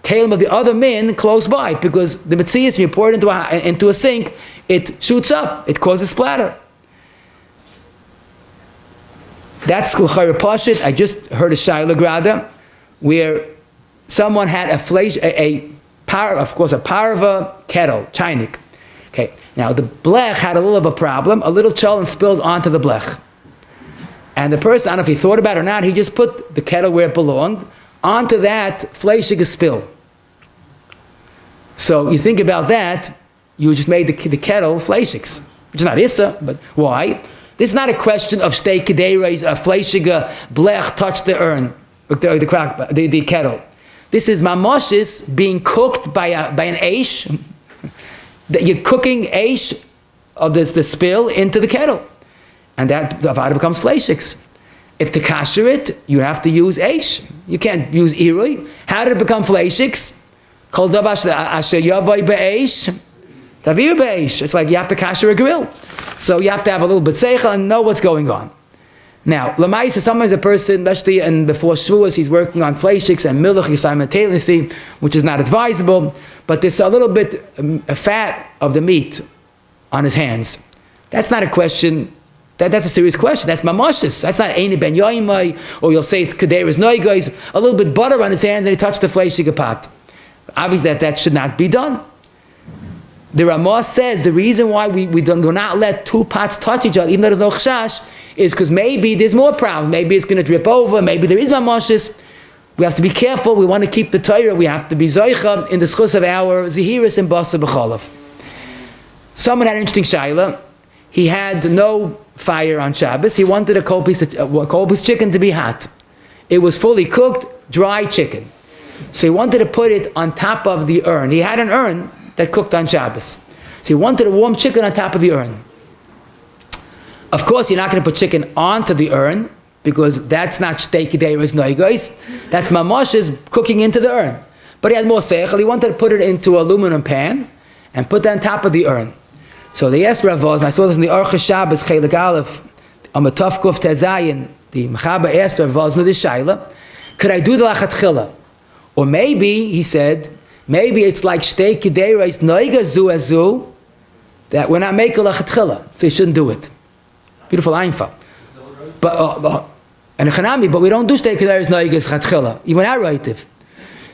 kalim of the other min close by, because the metzias, when you pour it into a sink, it shoots up, it causes splatter. That's l'chayr pashit. I just heard a shayla grada where someone had a parve kettle, chaynik. Okay, now the blech had a little of a problem. A little cholent spilled onto the blech. And the person, I don't know if he thought about it or not, he just put the kettle where it belonged. Onto that, fleishig spill. So you think about that, you just made the kettle fleishigs, which is not issa, but why? This is not a question of stay kedeiros, a fleishig blech touched the urn, the kettle. This is mamoshes being cooked by an eish. That you're cooking eish of the spill into the kettle, and that avada becomes fleishigs. If to kasher it, you have to use eish. You can't use irui. How did it become fleishigs? Kol davar asher yavai be'esh, tavir be'esh. It's like you have to kasher a grill. So you have to have a little bit seichel and know what's going on. Now, lamaisa, sometimes a person, especially and before Shavuos, he's working on fleishigs and milchig simultaneously, which is not advisable, but there's a little bit fat of the meat on his hands. That's not a question, that's a serious question. That's mamashis. That's not Eini ben yoimai, or you'll say it's kaderas noigois, a little bit butter on his hands and he touched the fleishig pot. Obviously that should not be done. The Ramah says the reason why we do not let two pots touch each other, even though there's no chashash, is because maybe there's more problems. Maybe it's going to drip over. Maybe there is mamashis. We have to be careful. We want to keep the Torah. We have to be zoicha in the schus of our zihiris and basa b'cholav. Someone had an interesting shayla. He had no fire on Shabbos. He wanted a cold piece chicken to be hot. It was fully cooked, dry chicken. So he wanted to put it on top of the urn. He had an urn that cooked on Shabbos. So he wanted a warm chicken on top of the urn. Of course, you're not going to put chicken onto the urn because that's not shtei k'deiros noigois. That's mamash's cooking into the urn. But he had more seichel. He wanted to put it into an aluminum pan and put that on top of the urn. So they asked Rav Oz, and I saw this in the Orcha Shabbos, Chelik Aleph, on the Tov Kuf Tezayin, the Mechaber asked Rav Oz, the Shaila, could I do the lachatchila? Or maybe, he said, maybe it's like shtei k'deiros noiga zu azu, that we're not making lachatchila, so you shouldn't do it. Beautiful ainfa. But and chanami, but we don't do shtei k'deiros noiga chatchila, even our relative.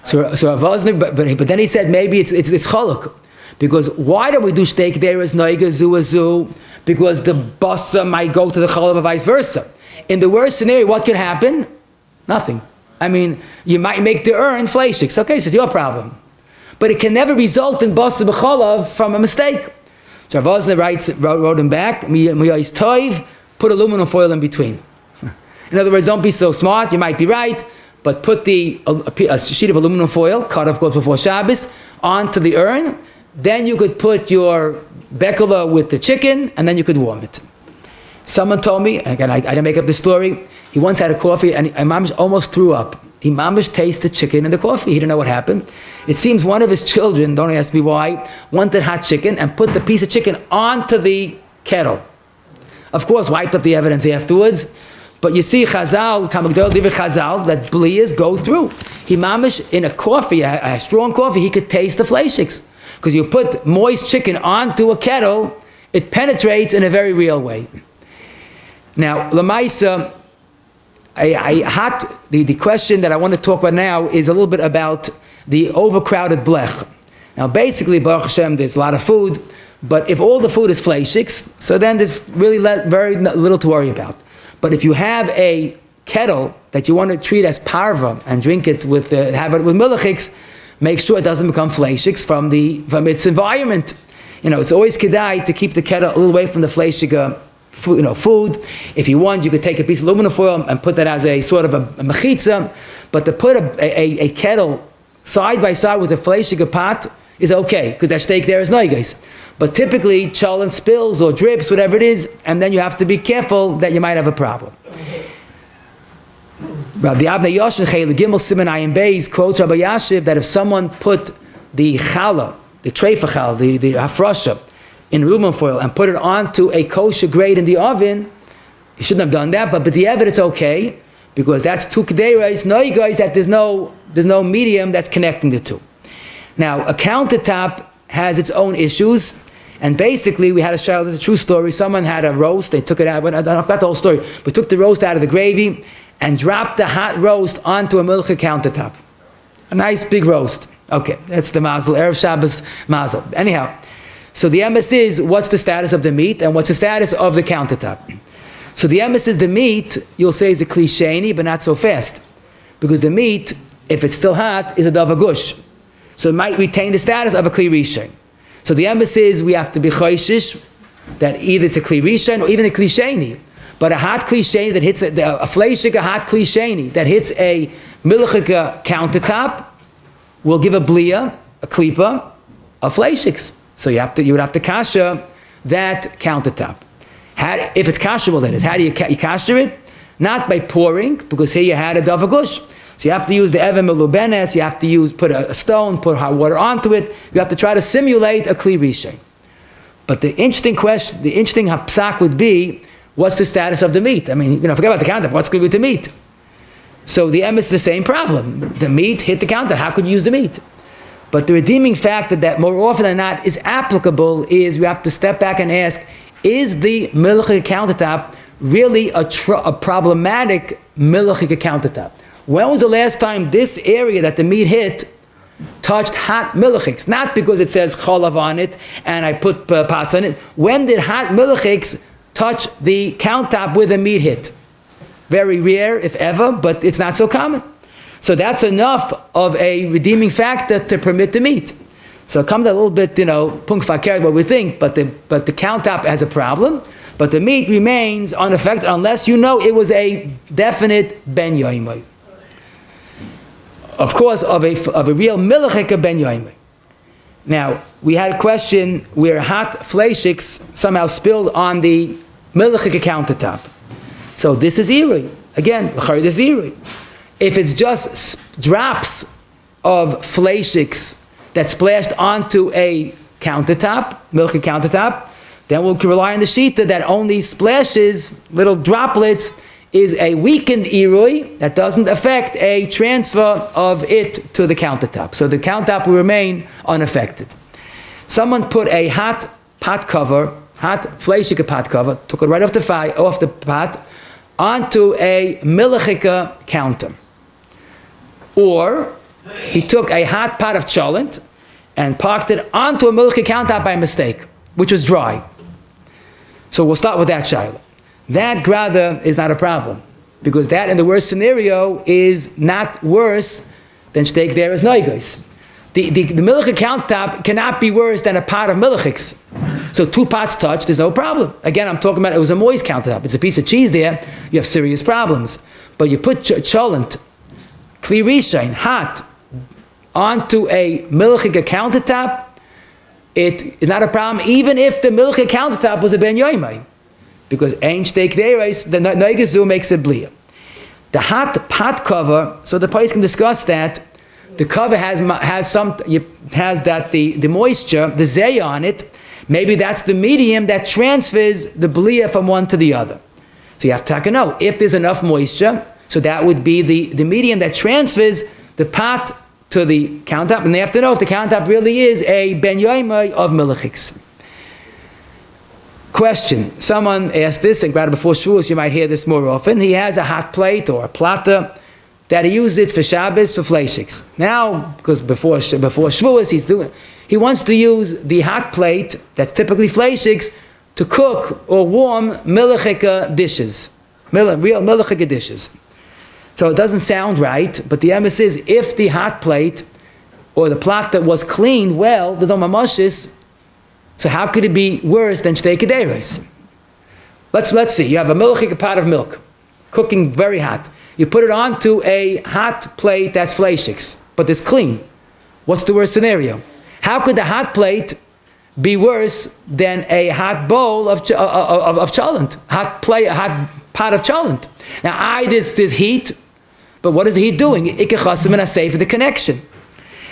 So Rav Oz, but then he said maybe it's cholok. Because why don't we do shtei k'deiros noiga zu azu? Because the basa might go to the chalav or vice versa. In the worst scenario, what could happen? Nothing. I mean, you might make the urn fleishig. Okay, so it's your problem. But it can never result in basa b'chalav from a mistake. So Rav Ozna wrote him back, miyais toiv, put aluminum foil in between. In other words, don't be so smart, you might be right, but put a sheet of aluminum foil, cut of course before Shabbos, onto the urn. Then you could put your bekala with the chicken, and then you could warm it. Someone told me, and again, I didn't make up the story, he once had a coffee, and Mamish almost threw up. He Mamish tasted chicken in the coffee. He didn't know what happened. It seems one of his children, don't ask me why, wanted hot chicken, and put the piece of chicken onto the kettle. Of course, wiped up the evidence afterwards, but you see Chazal, that blias go through. He Mamish, in a coffee, a strong coffee, he could taste the fleishigs. Because you put moist chicken onto a kettle, it penetrates in a very real way. Now, Lamaisa, the question that I want to talk about now is a little bit about the overcrowded blech. Now, basically, Baruch Hashem, there's a lot of food, but if all the food is fleishigs, so then there's really very little to worry about. But if you have a kettle that you want to treat as parve and drink it with, have it with milchigs, make sure it doesn't become fleishigs from its environment. You know, it's always kedai to keep the kettle a little away from the fleishig food. If you want, you could take a piece of aluminum foil and put that as a sort of a mechitza. But to put a kettle side by side with a fleishig pot is okay, because that steak there is noiges. But typically, cholent spills or drips, whatever it is, and then you have to be careful that you might have a problem. Rabbi Abnei Yoshin Chayil Gimel Siman Ayin Beis quotes Rabbi Yashiv that if someone put the challah, the treifa challah, the hafrasha, in aluminum foil and put it onto a kosher grate in the oven, you shouldn't have done that. But the evidence okay, because that's two kedeiros. No, you guys, that there's no medium that's connecting the two. Now, a countertop has its own issues, and basically we had a shayla. This is a true story. Someone had a roast. They took it out. I don't got the whole story, but took the roast out of the gravy and dropped the hot roast onto a milchig countertop. A nice big roast. Okay, that's the mazel, Erev Shabbos mazel. Anyhow, so the emes is, what's the status of the meat and what's the status of the countertop? So the emes is the meat, you'll say is a klisheni, but not so fast. Because the meat, if it's still hot, is a davagush. So it might retain the status of a kli rishon. So the emes is, we have to be choishish that either it's a kli rishon or even a klisheni. But a hot klisheni that hits a fleishig, a hot klisheni that hits a milchig countertop will give a blia, a klipa, of fleishigs. So you would have to kasher that countertop. If it's kasherable, that is, how do you kasher it? Not by pouring, because here you had a davagush. So you have to use the even melubenes, you have to put a stone, put hot water onto it. You have to try to simulate a kli rishon. But the interesting question, the interesting psak would be, what's the status of the meat? I mean, forget about the counter, what's good with the meat? So the emes is the same problem. The meat hit the counter, how could you use the meat? But the redeeming factor that more often than not is applicable is we have to step back and ask, is the milchig countertop really a problematic milchig countertop? When was the last time this area that the meat hit touched hot milchigs? Not because it says cholav on it and I put pots on it. When did hot milchigs touch the countertop where the meat hit? Very rare, if ever, but it's not so common. So that's enough of a redeeming factor to permit the meat. So it comes a little bit, punk fakir, what we think, but the countertop has a problem, but the meat remains unaffected unless you know it was a definite ben yoimai. Of course, of a real milchig ben yoimai. Now, we had a question where hot fleishigs somehow spilled on the milchig countertop. So this is Iyar. Again, this is Iyar. If it's just drops of fleishigs that splashed onto a countertop, milchig countertop, then we'll rely on the shita that only splashes, little droplets, is a weakened Iyar that doesn't affect a transfer of it to the countertop. So the countertop will remain unaffected. Someone put a hot pot cover, hot fleishig pot cover, took it right off the pot, onto a milchig counter. Or he took a hot pot of cholent and parked it onto a milchig countertop by mistake, which was dry. So we'll start with that shaila. That grada is not a problem, because that in the worst scenario is not worse than steak there is noigos. The milchig countertop cannot be worse than a pot of milchigs. So two pots touch, there's no problem. Again, I'm talking about it was a moist countertop. It's a piece of cheese there, you have serious problems. But you put cholent, kli rishon, hot, onto a milchig countertop, it is not a problem, even if the milchig countertop was a ben yoimai. Because ein steak dereis, the noigezu makes it blia. The hot pot cover, so the place can discuss that. The cover has the moisture, the zay on it. Maybe that's the medium that transfers the blia from one to the other. So you have to know if there's enough moisture. So that would be the medium that transfers the pot to the countertop, and they have to know if the countertop really is a ben yoimai of milchigs. Question. Someone asked this, and right before Shavuos, you might hear this more often. He has a hot plate or a plata that he uses it for Shabbos, for fleishigs. Now, because before Shavuos, he wants to use the hot plate that's typically fleishigs to cook or warm milchig dishes, real milchig dishes. So it doesn't sound right, but the emes is if the hot plate or the plata was cleaned well, there's no mamashis. So how could it be worse than steak dereis? Let's see. You have a milchig pot of milk, cooking very hot. You put it onto a hot plate that's fleishigs, but it's clean. What's the worst scenario? How could the hot plate be worse than a hot bowl of cholent? A hot pot of cholent. Now, there's heat, but what is the heat doing? Ikechasim and asay for the connection.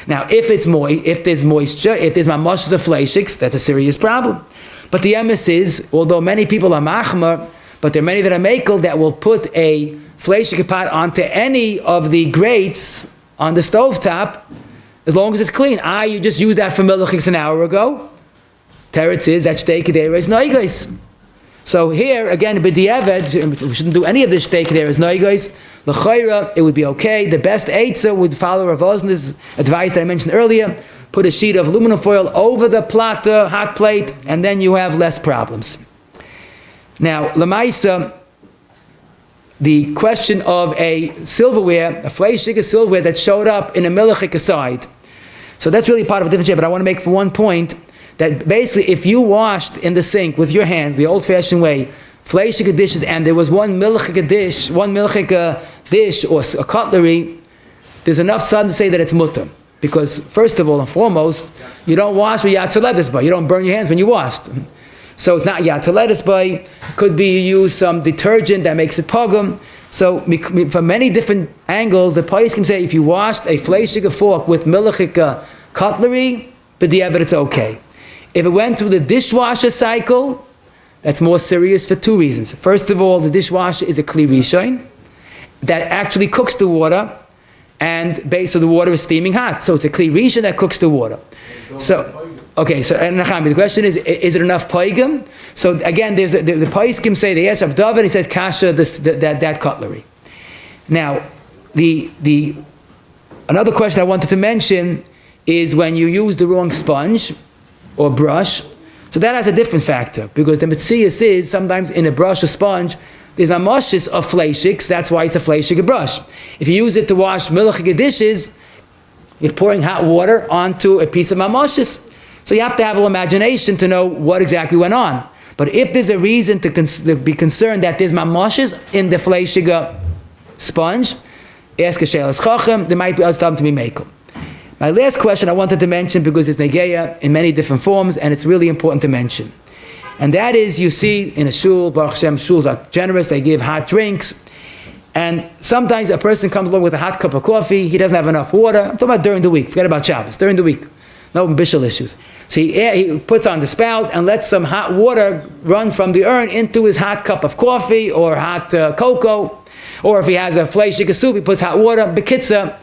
Now, if there's moisture, if there's mamashas of fleishigs, that's a serious problem. But the emes is, although many people are machmer, but there are many that are makel that will put a fleishig pot onto any of the grates on the stovetop, as long as it's clean. You just used that for milchigs an hour ago. Teretz is that steak dereis noigos. So here, again, b'diavad, we shouldn't do any of this steak dereis noigos. L'chayra, it would be okay. The best eitzah would follow Rav Ozner's advice that I mentioned earlier. Put a sheet of aluminum foil over the plata, hot plate, and then you have less problems. Now, Lamaisa, the question of a silverware, a fleishig silverware that showed up in a milchig aside. So that's really part of a different shape, but I want to make for one point that basically if you washed in the sink with your hands, the old-fashioned way, fleishig dishes, and there was one milchig dish or a cutlery, there's enough sun to say that it's mutter. Because first of all and foremost, you don't wash with yatzaledis by. You don't burn your hands when you washed. So it's not yatzaledis by. It could be you use some detergent that makes it pogum. So from many different angles, the pais can say if you washed a fleishig fork with milchig cutlery, but the evidence it's okay. If it went through the dishwasher cycle, that's more serious for two reasons. First of all, the dishwasher is a kli rishon that actually cooks the water, and so the water is steaming hot. So it's a kli rishon that cooks the water. So, okay, so the question is it enough paigim? So again, the paiskim say, they asked Rabbi David, he said, kasha, that cutlery. Now, another question I wanted to mention is when you use the wrong sponge or brush. So that has a different factor, because the metzias is sometimes in a brush or sponge, there's mamoshes of fleishigs, that's why it's a fleishig brush. If you use it to wash milchig dishes, you're pouring hot water onto a piece of mamoshes. So you have to have a little imagination to know what exactly went on. But if there's a reason to be concerned that there's mamoshes in the fleishig sponge, ask a shelas chacham, there might be other something to be makel. My last question I wanted to mention, because it's negeya in many different forms, and it's really important to mention. And that is, you see in a shul, Baruch Hashem, shuls are generous, they give hot drinks, and sometimes a person comes along with a hot cup of coffee, he doesn't have enough water. I'm talking about during the week, forget about Shabbos, during the week. No bishul issues. So he puts on the spout and lets some hot water run from the urn into his hot cup of coffee or hot cocoa, or if he has a fleishig soup, he puts hot water. Bekitza,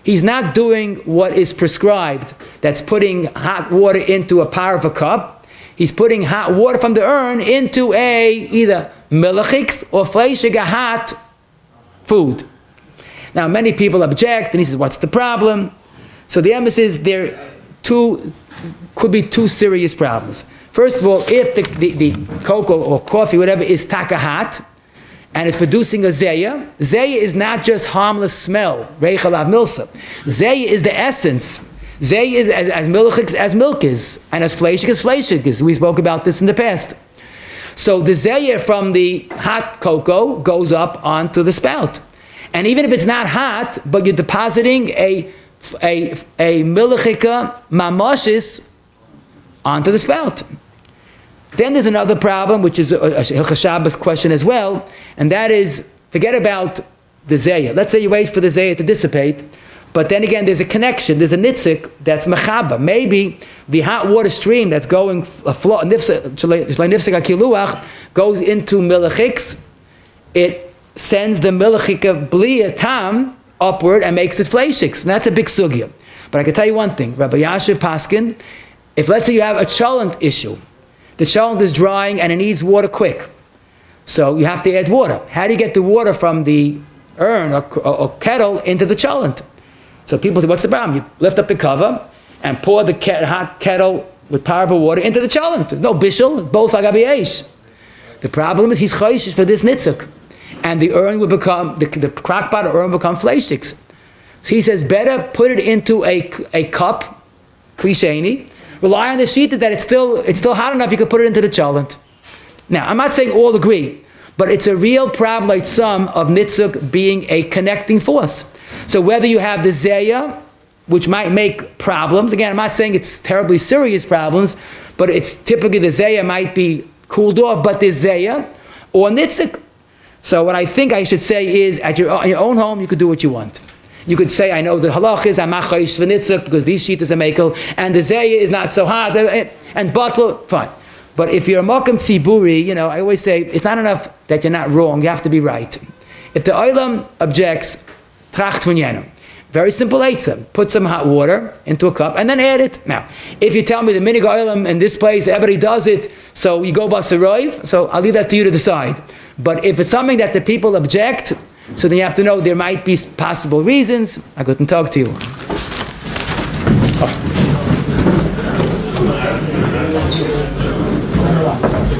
he's not doing what is prescribed. That's putting hot water into a parve cup. He's putting hot water from the urn into either milchig or fleishig, a hot food. Now, many people object, and he says, what's the problem? So the emphasis is there could be two serious problems. First of all, if the cocoa or coffee, whatever, is taka hot, and it's producing a zeya. Zeya is not just harmless smell, reichalav milsa. Zeya is the essence. Zeya is as milchig as milk is, and as fleishig is. We spoke about this in the past. So the zeya from the hot cocoa goes up onto the spout. And even if it's not hot, but you're depositing a milchig mamoshes onto the spout. Then there's another problem, which is a Hilchos Shabbos question as well, and that is, forget about the zeya. Let's say you wait for the zeya to dissipate, but then again, there's a connection, there's a nitzik that's mechaba. Maybe the hot water stream that's going, goes into milchigs, it sends the milchig bli tam upward and makes it fleishigs, and that's a big sugya. But I can tell you one thing, Rabbi Yashiv Paskin, if let's say you have a cholent issue, the cholent is drying and it needs water quick. So you have to add water. How do you get the water from the urn or kettle into the cholent? So people say, what's the problem? You lift up the cover and pour the hot kettle with parve water into the cholent. No bishul, both agabi eish. The problem is he's chayshish for this nitzuk. And the urn will become, the crockpot or urn will become fleishigs. So he says, better put it into a cup, klisheni, rely on the sheet that it's still hot enough you can put it into the cholent. Now, I'm not saying all agree, but it's a real problem like some of nitzuk being a connecting force. So whether you have the zeya, which might make problems, again, I'm not saying it's terribly serious problems, but it's typically the zeya might be cooled off, but the zeya or nitzuk. So what I think I should say is, at your own home, you could do what you want. You could say, I know the halacha is amachayish v'nitzuk because these sheetas are mekel, and the zeya is not so hot, and bottle, fine. But if you're a makam tziburi, I always say it's not enough that you're not wrong. You have to be right. If the olam objects, tracht von jenem. Very simple eitzah. Put some hot water into a cup and then add it. Now, if you tell me the minig olam in this place, everybody does it, so you go basaroiv, so I'll leave that to you to decide. But if it's something that the people object, so then you have to know there might be possible reasons. I couldn't talk to you.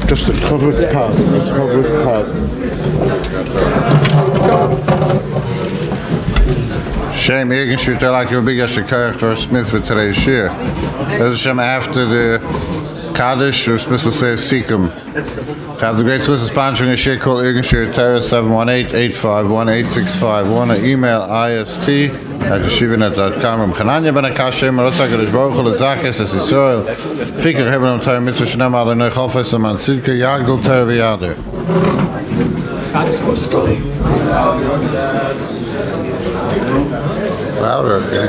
Just a covered pot. Shame, irgendwie would like to be a character Smith for today's share. As Hashem after the Kaddish, or Smith will say Sikkim. To have the great Swiss sponsoring a share called Irgendshire Terror 718-851-8651, or email ist@yeshivanet.com. Chananya ben Akash Marosa Gadish Baruch Lezakis as Israel. Fikir Hebron Terror Mitzvah Shnema Adonai Chofes Aman Sidka Yagdol Terror V'Yader. Louder, okay.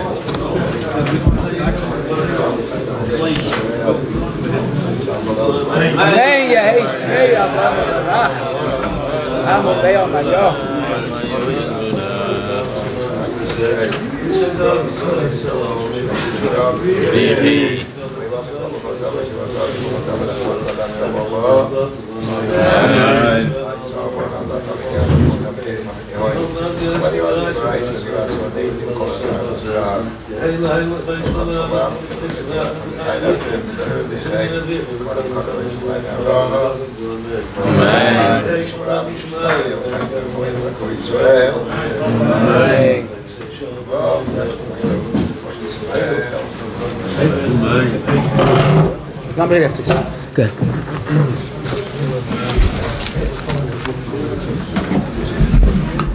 Good.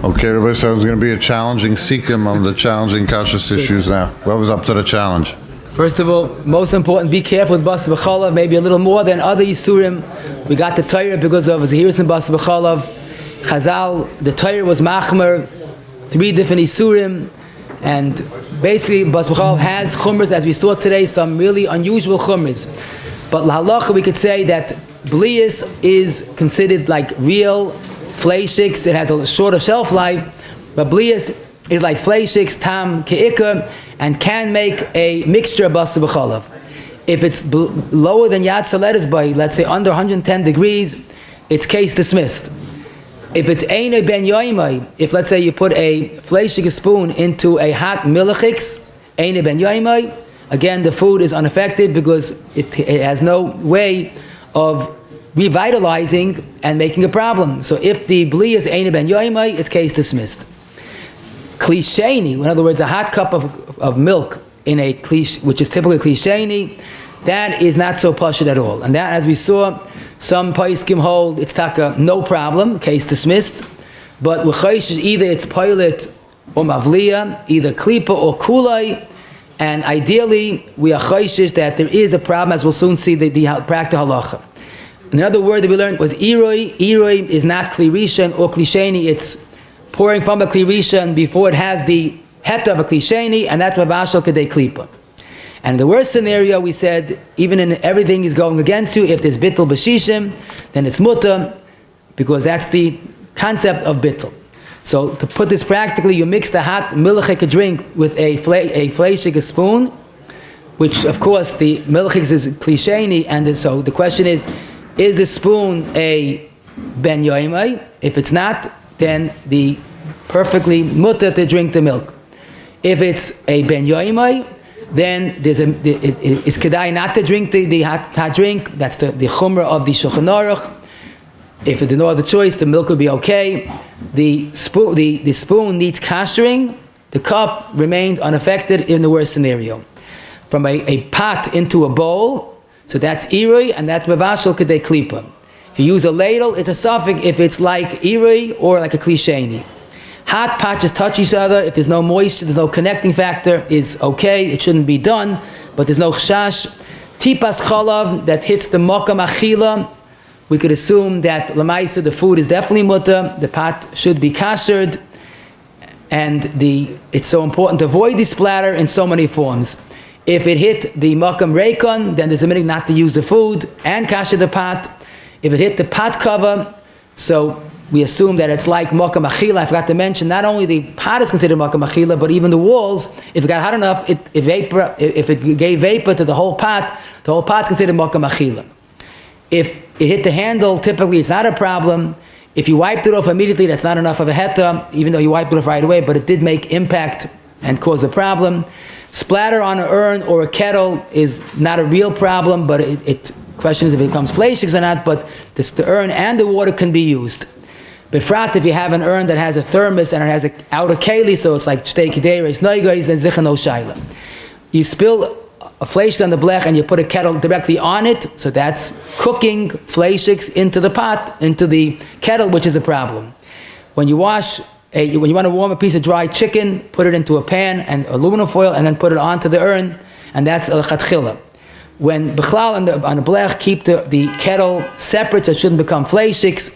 Okay, everybody, so it's going to be a challenging sikkim on the challenging kashrus issues now. What was up to the challenge? First of all, most important, be careful with bas b'chalav, maybe a little more than other Yisurim. We got the Torah because of Zahiris and bas b'chalav. Chazal, the Torah was machmer, 3 different Yisurim, and basically bas b'chalav has chumras, as we saw today, some really unusual chumras. But halacha, we could say that blias is considered like real fleishigs. It has a shorter shelf life, but blias is like fleishigs, tam ke'ikah, and can make a mixture of bas b'chalav. If it's lower than yad soletis by, let's say, under 110 degrees, it's case dismissed. If it's eine ben yoimai, if let's say you put a fleishig spoon into a hot milchig, eine ben yoimai, again the food is unaffected because it has no way of revitalizing and making a problem. So if the bli is eine ben yoimai, it's case dismissed. Klisheni, in other words, a hot cup of milk in a klish, which is typically klisheni, that is not so pashut at all. And that, as we saw, some paiskim hold it's taka no problem, case dismissed. But l'chaysh is either it's pilot or mavliya, either klipa or kulai, and ideally we are chayshish that there is a problem, as we'll soon see the practical halacha. Another word that we learned was iroi. Iroi is not klirishan or klisheni, it's pouring from a klirishan before it has the het of a klisheni, and that's mavashal kadei klipa. And in the worst scenario, we said, even in everything is going against you, if there's bittul b'shishim, then it's mutter, because that's the concept of bittul. So to put this practically, you mix the hot milchig drink with a fleishig spoon, which of course the milchig is klisheni, and so the question is the spoon a ben yoimai? If it's not, then the perfectly mutter to drink the milk. If it's a ben yoimai, then it's kedai not to drink the hot drink. That's the chumrah of the Shulchan Aruch. If there's no other choice, the milk would be okay. The spoon needs kashering. The cup remains unaffected in the worst scenario. From a pot into a bowl, so that's irui, and that's mevashal kedei klipa. If you use a ladle, it's a suffix if it's like irui or like a klisheni. Hot pots touch each other. If there's no moisture, there's no connecting factor, is okay. It shouldn't be done, but there's no chashash. Tipas chalav that hits the makam achila, we could assume that lamaisa, the food is definitely mutter. The pot should be kashered, and it's so important to avoid the splatter in so many forms. If it hit the makam reikon, then there's a minute not to use the food and kasher the pot. If it hit the pot cover, so we assume that it's like makam achila. I forgot to mention, not only the pot is considered makam achila, but even the walls, if it got hot enough, if it gave vapor to the whole pot's considered makam achila. If it hit the handle, typically it's not a problem. If you wiped it off immediately, that's not enough of a heta, even though you wiped it off right away, but it did make impact and cause a problem. Splatter on an urn or a kettle is not a real problem, but it questions if it becomes fleishig or not, but the urn and the water can be used. Befrat, if you have an urn that has a thermos and it has an outer keli, so it's like shtei kederes noigos, then zicha no shaila. You spill a fleishig on the blech and you put a kettle directly on it, so that's cooking fleishigs into the pot, into the kettle, which is a problem. When you when you want to warm a piece of dry chicken, put it into a pan and aluminum foil and then put it onto the urn, and that's a chatchila. When bichlal on the blech, keep the kettle separate so it shouldn't become fleishigs.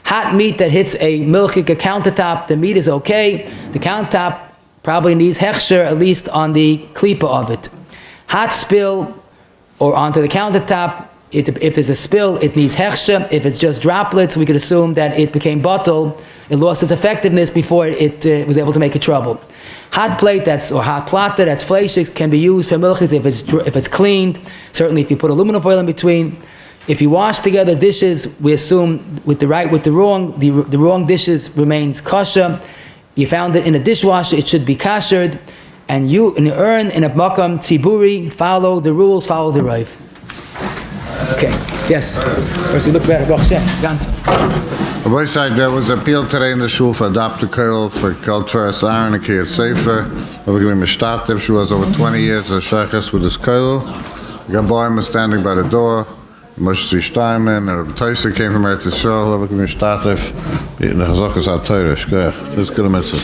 Hot meat that hits a milchig, a countertop, the meat is okay. The countertop probably needs hechsher, at least on the klipa of it. Hot spill or onto the countertop, if there's a spill, it needs hechsher. If it's just droplets, we could assume that it became bottle. It lost its effectiveness before it was able to make a trouble. Hot plate or hot platter that's fleishig can be used for milchigs if it's cleaned. Certainly, if you put aluminum foil in between. If you wash together dishes, we assume with the wrong, the wrong dishes remains kosher. You found it in a dishwasher, it should be kashered. And you, in the urn, in a makam tziburi, follow the rules, follow the Rav. Okay, yes. First we look better. On my side, there was appeal today in the shul for adopt a kettle for cultures iron and kiyat safer. We're going to be mishtatev. She was over 20 years of shaykhs with this kettle. We got boy standing by the door. Moshe Steinman and Taisa came from Eretz Yisrael. We're going to be mishtatev. The chazak is out Torah. Let's get a mitzvah.